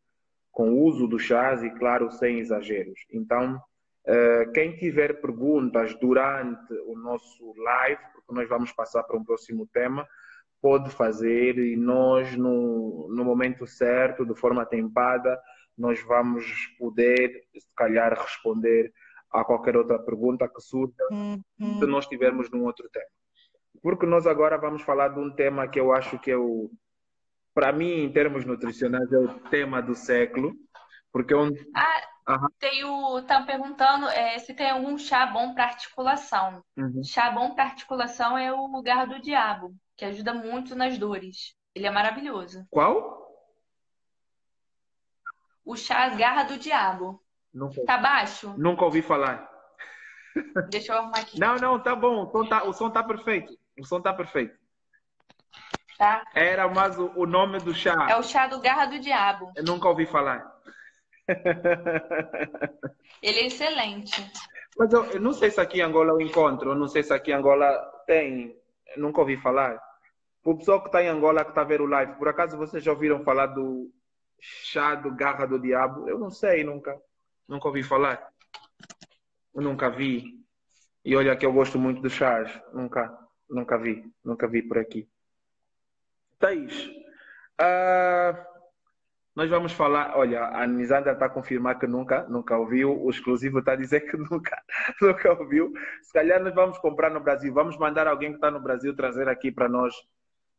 com o uso do chás e, claro, sem exageros. Então, quem tiver perguntas durante o nosso live, porque nós vamos passar para um próximo tema, pode fazer e nós, no momento certo, de forma atempada, nós vamos poder, se calhar, responder a qualquer outra pergunta que surja se nós estivermos num outro tema. Porque nós agora vamos falar de um tema que eu acho que é para mim, em termos nutricionais, é o tema do século, porque é onde... Ah, estão perguntando se tem algum chá bom para articulação. Uhum. Chá bom para articulação é o Garra do Diabo, que ajuda muito nas dores. Ele é maravilhoso. Qual? O chá Garra do Diabo. Nunca, Tá baixo? nunca ouvi falar. Deixa eu arrumar aqui. Não, tá bom. O som tá perfeito. O som tá perfeito. Tá? Era mais o nome do chá. É o chá do Garra do Diabo. Eu nunca ouvi falar. Ele é excelente. Mas eu não sei se aqui em Angola eu encontro. Eu não sei se aqui em Angola tem. Eu nunca ouvi falar. O pessoal que está em Angola, que está a ver o live, por acaso vocês já ouviram falar do chá do Garra do Diabo? Eu não sei, nunca ouvi falar. Eu nunca vi. E olha que eu gosto muito de chás. Nunca vi por aqui. Thaís, nós vamos falar. Olha, a Nisandra está a confirmar que nunca ouviu. O exclusivo está a dizer que nunca ouviu. Se calhar nós vamos comprar no Brasil. Vamos mandar alguém que está no Brasil trazer aqui para nós.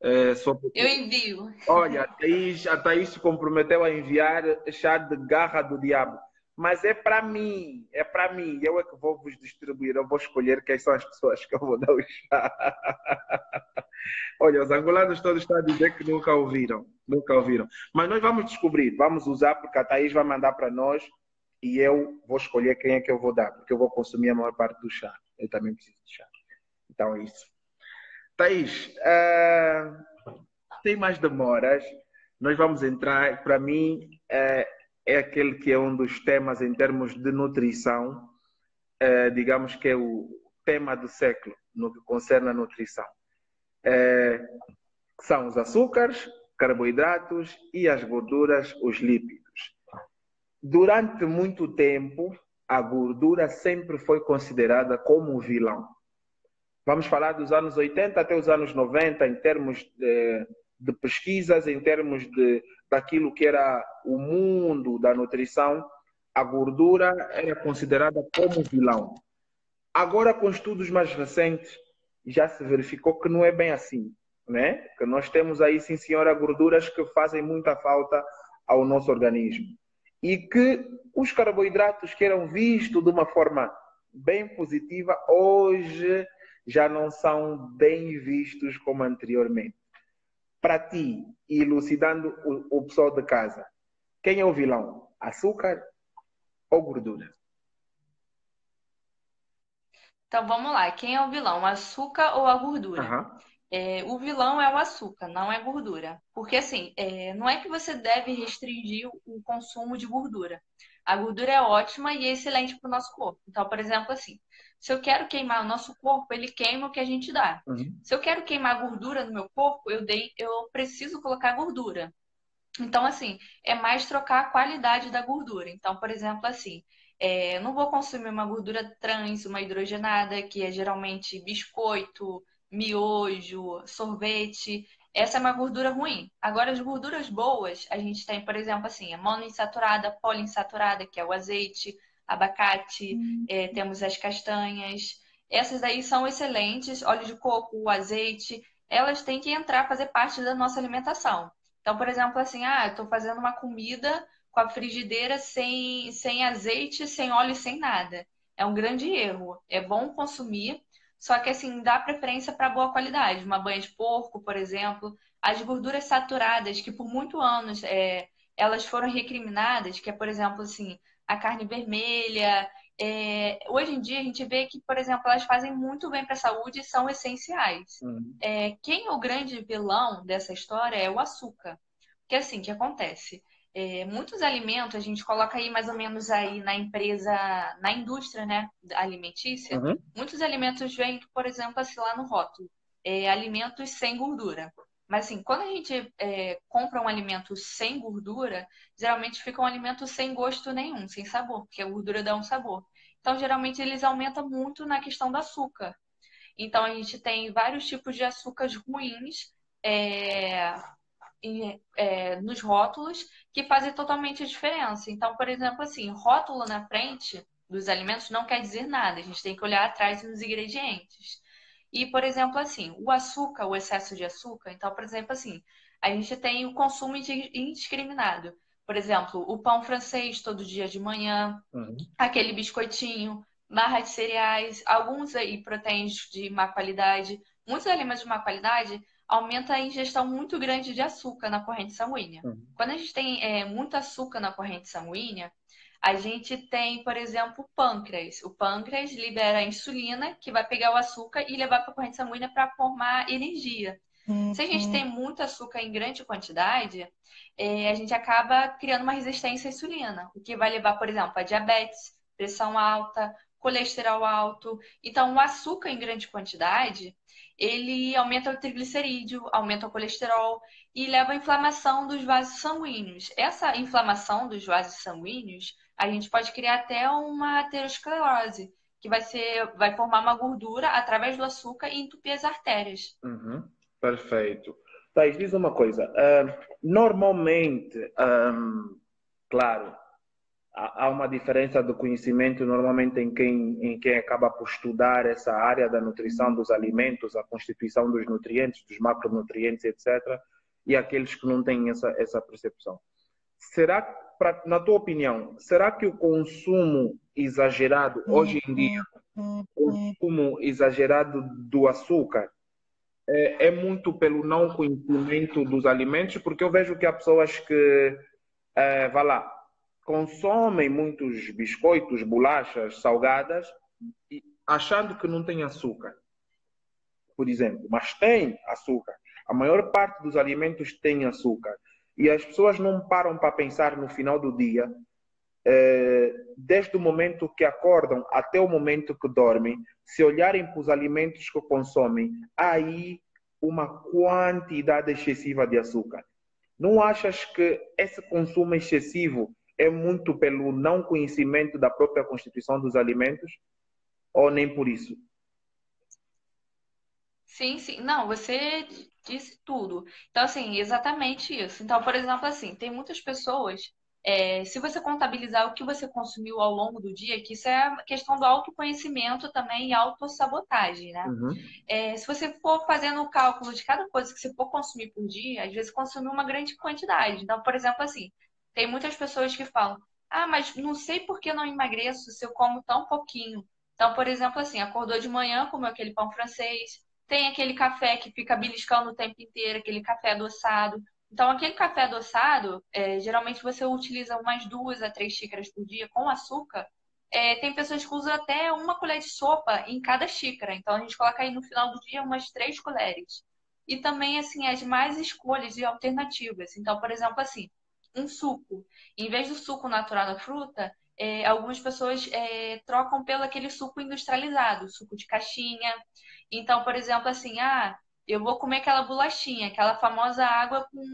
Eu envio. Olha, a Thaís se comprometeu a enviar chá de Garra do Diabo. Mas é para mim. Eu é que vou vos distribuir. Eu vou escolher quem são as pessoas que eu vou dar o chá. Olha, os angolanos todos estão a dizer que nunca ouviram. Mas nós vamos descobrir, vamos usar, porque a Thaís vai mandar para nós e eu vou escolher quem é que eu vou dar, porque eu vou consumir a maior parte do chá. Eu também preciso de chá. Então é isso. Thaís, sem mais demoras, nós vamos entrar. Para mim, é aquele que é um dos temas em termos de nutrição, digamos que é o tema do século no que concerne a nutrição. Que são os açúcares, carboidratos e as gorduras, os lípidos. Durante muito tempo, a gordura sempre foi considerada como um vilão. Vamos falar dos anos 80 até os anos 90 em termos de pesquisas, em termos daquilo que era o mundo da nutrição, a gordura era considerada como um vilão. Agora, com estudos mais recentes, já se verificou que não é bem assim, né? Que nós temos aí, sim senhora, gorduras que fazem muita falta ao nosso organismo. E que os carboidratos que eram vistos de uma forma bem positiva, hoje já não são bem vistos como anteriormente. Para ti, elucidando o pessoal de casa, quem é o vilão? Açúcar ou gordura? Então vamos lá. Quem é o vilão? O açúcar ou a gordura? Uhum. O vilão é o açúcar, não é a gordura. Porque assim, não é que você deve restringir o consumo de gordura. A gordura é ótima e é excelente para o nosso corpo. Então, por exemplo, assim, se eu quero queimar o nosso corpo, ele queima o que a gente dá. Uhum. Se eu quero queimar gordura no meu corpo, eu preciso colocar gordura. Então, assim, é mais trocar a qualidade da gordura. Então, por exemplo, assim, eu não vou consumir uma gordura trans, uma hidrogenada, que é geralmente biscoito, miojo, sorvete. Essa é uma gordura ruim. Agora, as gorduras boas, a gente tem, por exemplo, assim, a monoinsaturada, poliinsaturada, que é o azeite, abacate, temos as castanhas. Essas aí são excelentes, óleo de coco, o azeite, elas têm que entrar, fazer parte da nossa alimentação. Então, por exemplo, assim, eu estou fazendo uma comida com a frigideira sem azeite, sem óleo, sem nada. É um grande erro. É bom consumir, só que assim, dá preferência para boa qualidade. Uma banha de porco, por exemplo. As gorduras saturadas, que por muitos anos elas foram recriminadas, que é, por exemplo, assim, a carne vermelha. Hoje em dia a gente vê que, por exemplo, elas fazem muito bem para a saúde e são essenciais. Uhum. Quem é o grande vilão dessa história é o açúcar. Porque assim, o que acontece? Muitos alimentos, a gente coloca aí mais ou menos aí na empresa, na indústria, né, alimentícia, Uhum. muitos alimentos vêm, por exemplo, assim, lá no rótulo, alimentos sem gordura. Mas assim, quando a gente compra um alimento sem gordura, geralmente fica um alimento sem gosto nenhum, sem sabor, porque a gordura dá um sabor. Então, geralmente, eles aumentam muito na questão do açúcar. Então, a gente tem vários tipos de açúcares ruins é, nos rótulos que fazem totalmente a diferença. Então, por exemplo, assim, rótulo na frente dos alimentos não quer dizer nada. A gente tem que olhar atrás nos ingredientes. E, por exemplo, assim, o açúcar, o excesso de açúcar. Então, por exemplo, assim, a gente tem o consumo indiscriminado. Por exemplo, o pão francês todo dia de manhã, Uhum. aquele biscoitinho, barra de cereais, alguns aí proteínas de má qualidade. Muitos alimentos de má qualidade aumentam a ingestão muito grande de açúcar na corrente sanguínea. Uhum. Quando a gente tem muito açúcar na corrente sanguínea, a gente tem, por exemplo, o pâncreas. O pâncreas libera a insulina, que vai pegar o açúcar e levar para a corrente sanguínea para formar energia. Se a gente tem muito açúcar em grande quantidade, a gente acaba criando uma resistência à insulina, o que vai levar, por exemplo, a diabetes, pressão alta, colesterol alto. Então, o açúcar em grande quantidade, ele aumenta o triglicerídeo, aumenta o colesterol e leva à inflamação dos vasos sanguíneos. Essa inflamação dos vasos sanguíneos, a gente pode criar até uma aterosclerose, que vai formar uma gordura através do açúcar e entupir as artérias. Uhum. Perfeito. Thais, diz uma coisa. Normalmente, claro, há uma diferença de conhecimento normalmente em quem acaba por estudar essa área da nutrição dos alimentos, a constituição dos nutrientes, dos macronutrientes, etc., e aqueles que não têm essa percepção. Será, na tua opinião, será que o consumo exagerado, hoje em dia, o consumo exagerado do açúcar é muito pelo não conhecimento dos alimentos? Porque eu vejo que há pessoas que, vá lá, consomem muitos biscoitos, bolachas, salgadas, achando que não tem açúcar, por exemplo, mas tem açúcar. A maior parte dos alimentos tem açúcar. E as pessoas não param para pensar no final do dia, desde o momento que acordam até o momento que dormem, se olharem para os alimentos que consomem, há aí uma quantidade excessiva de açúcar. Não achas que esse consumo excessivo é muito pelo não conhecimento da própria constituição dos alimentos? Ou nem por isso? Sim, sim. Não, você disse tudo. Então, assim, exatamente isso. Então, por exemplo, assim, tem muitas pessoas, se você contabilizar o que você consumiu ao longo do dia, que isso é a questão do autoconhecimento também e autossabotagem, né? Uhum. Se você for fazendo o cálculo de cada coisa que você for consumir por dia, às vezes consumir uma grande quantidade. Então, por exemplo, assim, tem muitas pessoas que falam, ah, mas não sei por que eu não emagreço se eu como tão pouquinho. Então, por exemplo, assim, acordou de manhã, comeu aquele pão francês, tem aquele café que fica beliscando o tempo inteiro, aquele café adoçado. Então, aquele café adoçado, geralmente você utiliza umas 2 a 3 xícaras por dia com açúcar. Tem pessoas que usam até uma colher de sopa em cada xícara. Então, a gente coloca aí no final do dia umas 3 colheres. E também, assim, as mais escolhas e alternativas. Então, por exemplo, assim, um suco. Em vez do suco natural da fruta, algumas pessoas trocam pelo aquele suco industrializado, suco de caixinha. Então, por exemplo, assim, eu vou comer aquela bolachinha, aquela famosa água com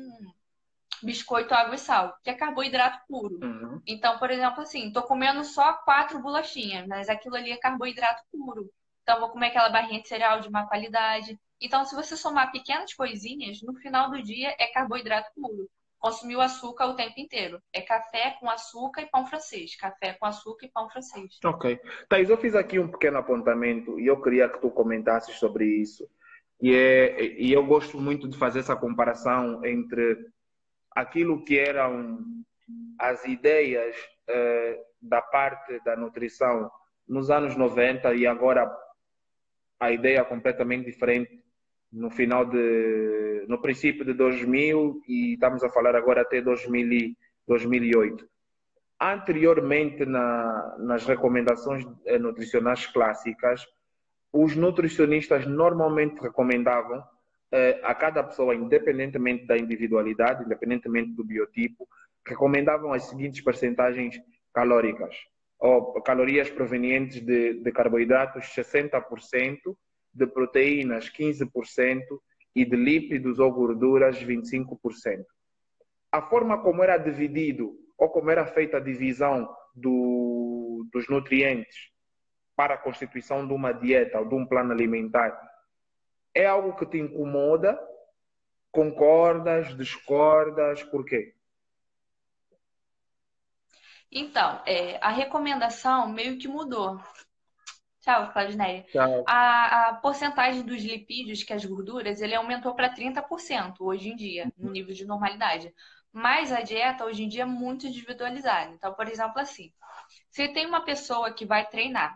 biscoito, água e sal, que é carboidrato puro. Uhum. Então, por exemplo, assim, tô comendo só 4 bolachinhas, mas aquilo ali é carboidrato puro. Então, vou comer aquela barrinha de cereal de má qualidade. Então, se você somar pequenas coisinhas, no final do dia é carboidrato puro. Consumiu açúcar o tempo inteiro. É café com açúcar e pão francês. Café com açúcar e pão francês. Ok. Thais, eu fiz aqui um pequeno apontamento e eu queria que tu comentasses sobre isso. E eu gosto muito de fazer essa comparação entre aquilo que eram as ideias da parte da nutrição nos anos 90 e agora a ideia é completamente diferente no princípio de 2000 e estamos a falar agora até 2020. 2008. Anteriormente, nas recomendações nutricionais clássicas, os nutricionistas normalmente recomendavam a cada pessoa, independentemente da individualidade, independentemente do biotipo, recomendavam as seguintes percentagens calóricas, ou calorias provenientes de carboidratos 60%, de proteínas 15% e de lípidos ou gorduras 25%. A forma como era dividido ou como era feita a divisão dos nutrientes para a constituição de uma dieta ou de um plano alimentar é algo que te incomoda? Concordas? Discordas? Por quê? Então, a recomendação meio que mudou. Tchau, Claudinei. Tchau. A porcentagem dos lipídios, que as gorduras, ele aumentou para 30% hoje em dia, no nível de normalidade. Mas a dieta hoje em dia é muito individualizada. Então, por exemplo, assim, se tem uma pessoa que vai treinar,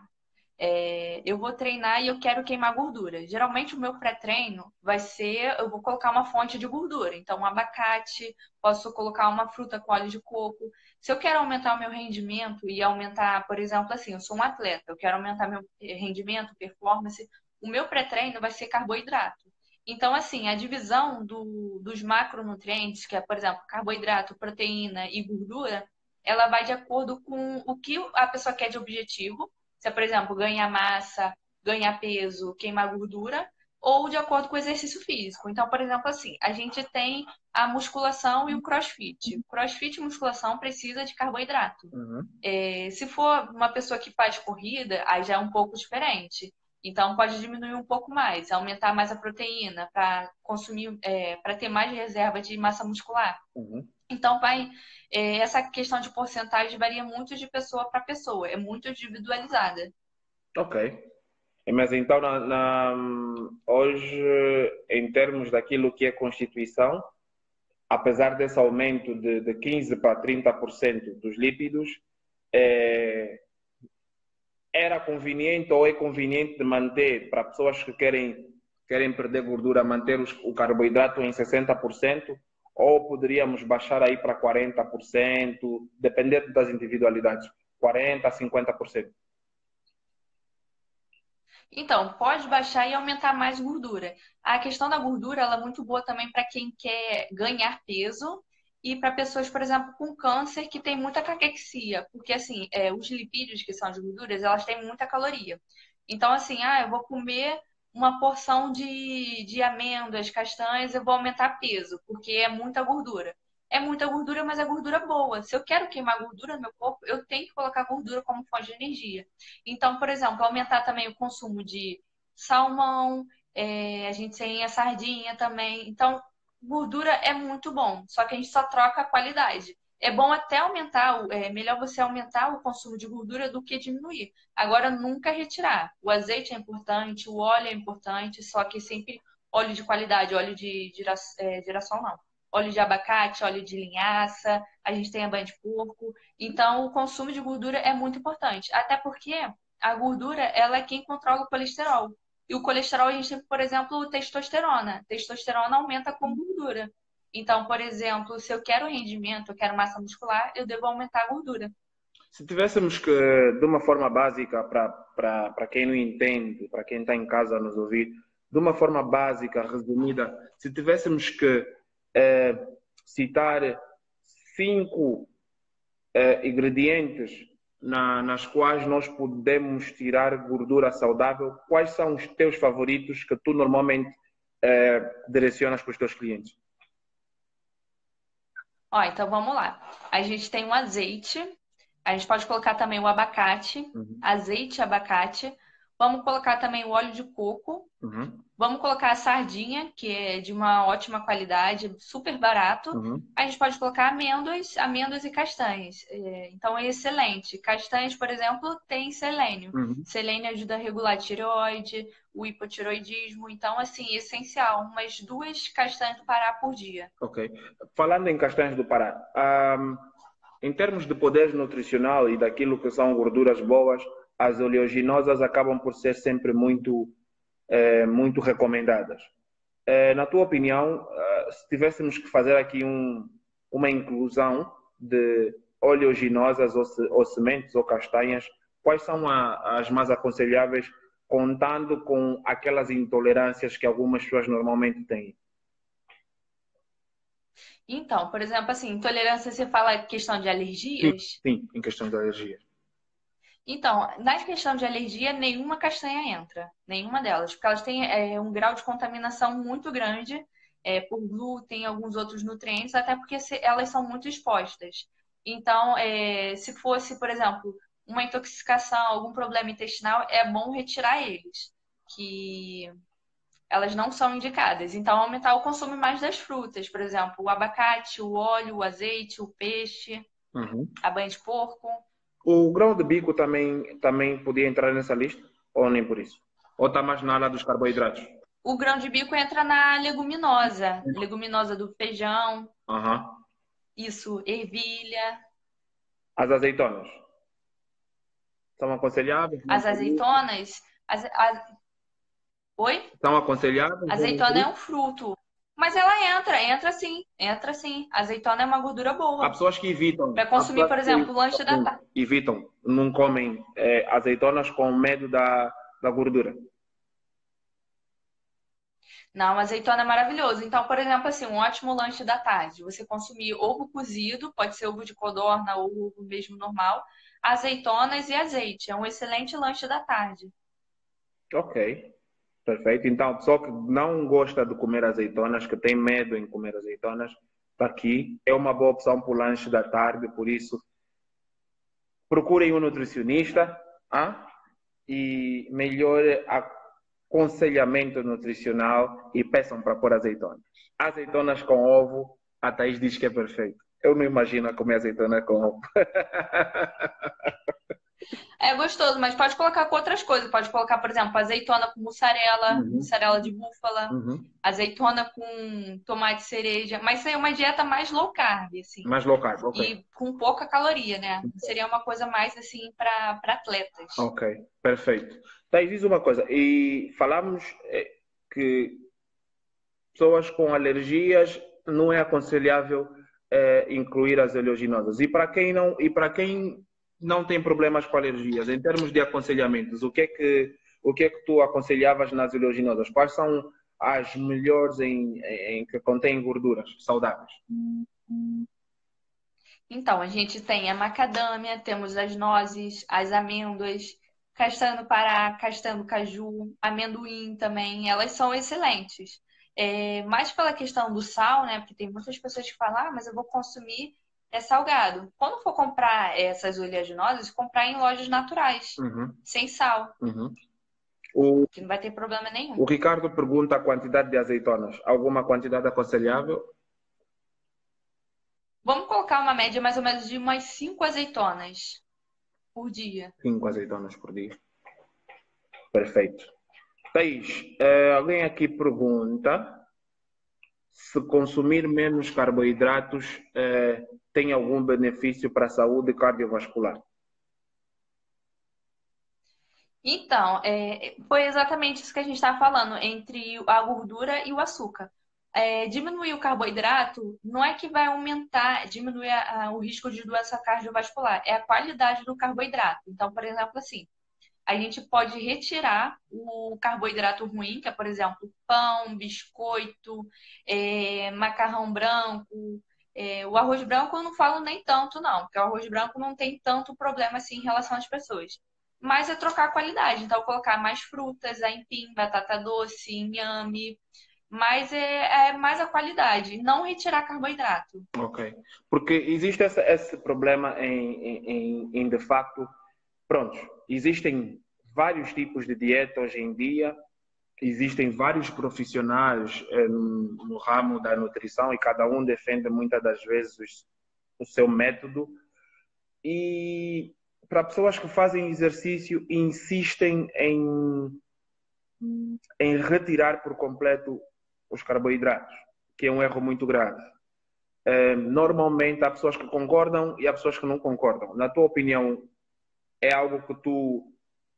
eu vou treinar e eu quero queimar gordura. Geralmente o meu pré-treino vai ser, eu vou colocar uma fonte de gordura. Então, um abacate, posso colocar uma fruta com óleo de coco. Se eu quero aumentar o meu rendimento e aumentar, por exemplo, assim, eu sou um atleta, eu quero aumentar meu rendimento, performance, o meu pré-treino vai ser carboidrato. Então, assim, a divisão dos macronutrientes, que é, por exemplo, carboidrato, proteína e gordura, ela vai de acordo com o que a pessoa quer de objetivo. Se é, por exemplo, ganhar massa, ganhar peso, queimar gordura, ou de acordo com o exercício físico. Então, por exemplo, assim, a gente tem a musculação e o crossfit. Crossfit e musculação precisa de carboidrato. Uhum. Se for uma pessoa que faz corrida, aí já é um pouco diferente. Então, pode diminuir um pouco mais, aumentar mais a proteína para consumir, para ter mais reserva de massa muscular. Uhum. Então, essa questão de porcentagem varia muito de pessoa para pessoa, é muito individualizada. Ok. Mas então, hoje, em termos daquilo que é Constituição, apesar desse aumento de 15 para 30% dos lípidos, era conveniente ou é conveniente de manter, para pessoas que querem perder gordura, manter o carboidrato em 60%, ou poderíamos baixar aí para 40%, dependendo das individualidades, 40% a 50%. Então, pode baixar e aumentar mais gordura. A questão da gordura, ela é muito boa também para quem quer ganhar peso e para pessoas, por exemplo, com câncer que tem muita caquexia, porque assim, os lipídios, que são as gorduras, elas têm muita caloria. Então, assim, eu vou comer uma porção de amêndoas, castanhas, eu vou aumentar peso, porque é muita gordura. É muita gordura, mas é gordura boa. Se eu quero queimar gordura no meu corpo, eu tenho que colocar gordura como fonte de energia. Então, por exemplo, aumentar também o consumo de salmão, a gente tem a sardinha também. Então, gordura é muito bom, só que a gente só troca a qualidade. É bom até aumentar, é melhor você aumentar o consumo de gordura do que diminuir. Agora, nunca retirar. O azeite é importante, o óleo é importante, só que sempre óleo de qualidade, óleo de girassol não. Óleo de abacate, óleo de linhaça, a gente tem a banha de porco. Então, o consumo de gordura é muito importante. Até porque a gordura, ela é quem controla o colesterol. E o colesterol, a gente tem, por exemplo, testosterona. Testosterona aumenta com gordura. Então, por exemplo, se eu quero rendimento, eu quero massa muscular, eu devo aumentar a gordura. Se tivéssemos que, de uma forma básica, para quem não entende, para quem está em casa a nos ouvir, de uma forma básica, resumida, se tivéssemos que citar 5 ingredientes nas quais nós podemos tirar gordura saudável, quais são os teus favoritos que tu normalmente direcionas para os teus clientes? Ó, então vamos lá. A gente tem o azeite, a gente pode colocar também o abacate, Uhum. azeite e abacate. Vamos colocar também o óleo de coco. Uhum. Vamos colocar a sardinha, que é de uma ótima qualidade, super barato. Uhum. A gente pode colocar amêndoas e castanhas. Então é excelente. Castanhas, por exemplo, tem selênio. Uhum. Selênio ajuda a regular a tireoide, o hipotiroidismo. Então, assim, essencial. Umas 2 castanhas do Pará por dia. Ok. Falando em castanhas do Pará, em termos de poder nutricional e daquilo que são gorduras boas, as oleaginosas acabam por ser sempre muito recomendadas. Na tua opinião, se tivéssemos que fazer aqui uma inclusão, de oleaginosas ou sementes ou castanhas, quais são as mais aconselháveis, contando com aquelas intolerâncias que algumas pessoas normalmente têm? Então, por exemplo, assim, intolerância, você fala questão de Sim, alergias? sim, em questão de alergias. Então, na questão de alergia, nenhuma castanha entra, nenhuma delas, porque elas têm um grau de contaminação muito grande por glúten e alguns outros nutrientes, até porque elas são muito expostas. Então, se fosse, por exemplo, uma intoxicação, algum problema intestinal, é bom retirar eles, que elas não são indicadas. Então, aumentar o consumo mais das frutas, por exemplo, o abacate, o óleo, o azeite, o peixe, Uhum. a banha de porco. O grão de bico também podia entrar nessa lista? Ou nem por isso? Ou está mais na área dos carboidratos? O grão de bico entra na leguminosa, leguminosa do feijão, Aham. isso, ervilha, As azeitonas são aconselháveis? Nem as por isso? azeitonas. Oi? São aconselháveis ou nem por Azeitona é isso? um fruto. Mas ela entra sim, entra sim. Azeitona é uma gordura Há boa. pessoas que evitam, Para há consumir, pessoas por exemplo, o lanche da que tarde. evitam, não comem azeitonas com medo da gordura. Não, azeitona é maravilhoso. Então, por exemplo, assim, um ótimo lanche da tarde. Você consumir ovo cozido, pode ser ovo de codorna ou ovo mesmo normal, azeitonas e azeite. É um excelente lanche da tarde. Ok, perfeito. Então, a pessoa que não gosta de comer azeitonas, que tem medo em comer azeitonas, está aqui. É uma boa opção para o lanche da tarde, por isso procurem um nutricionista, e melhore aconselhamento nutricional e peçam para pôr azeitonas. Azeitonas com ovo, a Thaís diz que é perfeito. Eu não imagino comer azeitona com ovo. É gostoso, mas pode colocar com outras coisas. Pode colocar, por exemplo, azeitona com mussarela, Uhum, mussarela de búfala, uhum. azeitona com tomate cereja. Mas isso aí é uma dieta mais low carb, assim. Mais locais, ok. E com pouca caloria, né? Seria uma coisa mais, assim, para atletas. Ok, perfeito. Thaís, diz uma coisa, e falamos que pessoas com alergias não é aconselhável incluir as oleaginosas. E para quem não tem problemas com alergias, em termos de aconselhamentos, o que é que tu aconselhavas nas oleaginosas? Quais são as melhores em que contêm gorduras saudáveis? Então, a gente tem a macadâmia, temos as nozes, as amêndoas, castanha do Pará, castanha do caju, amendoim também, elas são excelentes. Mais pela questão do sal, né? Porque tem muitas pessoas que falam, mas eu vou consumir salgado. Quando for comprar essas oleaginosas, comprar em lojas naturais, Uhum, sem sal, uhum. O, que não vai ter problema o nenhum. Ricardo pergunta a quantidade de azeitonas. Alguma quantidade aconselhável? Vamos colocar uma média mais ou menos de umas 5 azeitonas por dia. 5 azeitonas por dia. Perfeito. Thaís, alguém aqui pergunta se consumir menos carboidratos tem algum benefício para a saúde cardiovascular. Então, foi exatamente isso que a gente estava falando, entre a gordura e o açúcar. Diminuir o carboidrato não é que vai aumentar, diminuir o risco de doença cardiovascular, é a qualidade do carboidrato. Então, por exemplo, assim, a gente pode retirar o carboidrato ruim, que é, por exemplo, pão, biscoito, macarrão branco. O arroz branco eu não falo nem tanto, não, porque o arroz branco não tem tanto problema assim em relação às pessoas. Mas é trocar a qualidade, então colocar mais frutas, aipim, batata doce, inhame, mas é mais a qualidade, não retirar carboidrato. Ok. Porque existe esse problema de facto, pronto, existem vários tipos de dieta hoje em dia, existem vários profissionais no ramo da nutrição e cada um defende muitas das vezes o seu método. E para pessoas que fazem exercício insistem em retirar por completo os carboidratos, que é um erro muito grave. Normalmente há pessoas que concordam e há pessoas que não concordam. Na tua opinião, é algo que tu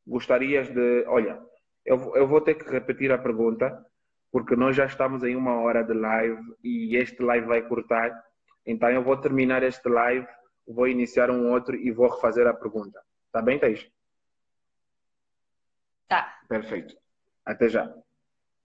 gostarias de... Olha, eu vou ter que repetir a pergunta, porque nós já estamos em 1 hora de live e este live vai cortar. Então eu vou terminar este live, vou iniciar um outro e vou refazer a pergunta. Tá bem, Thaís? Tá. Perfeito. Até já.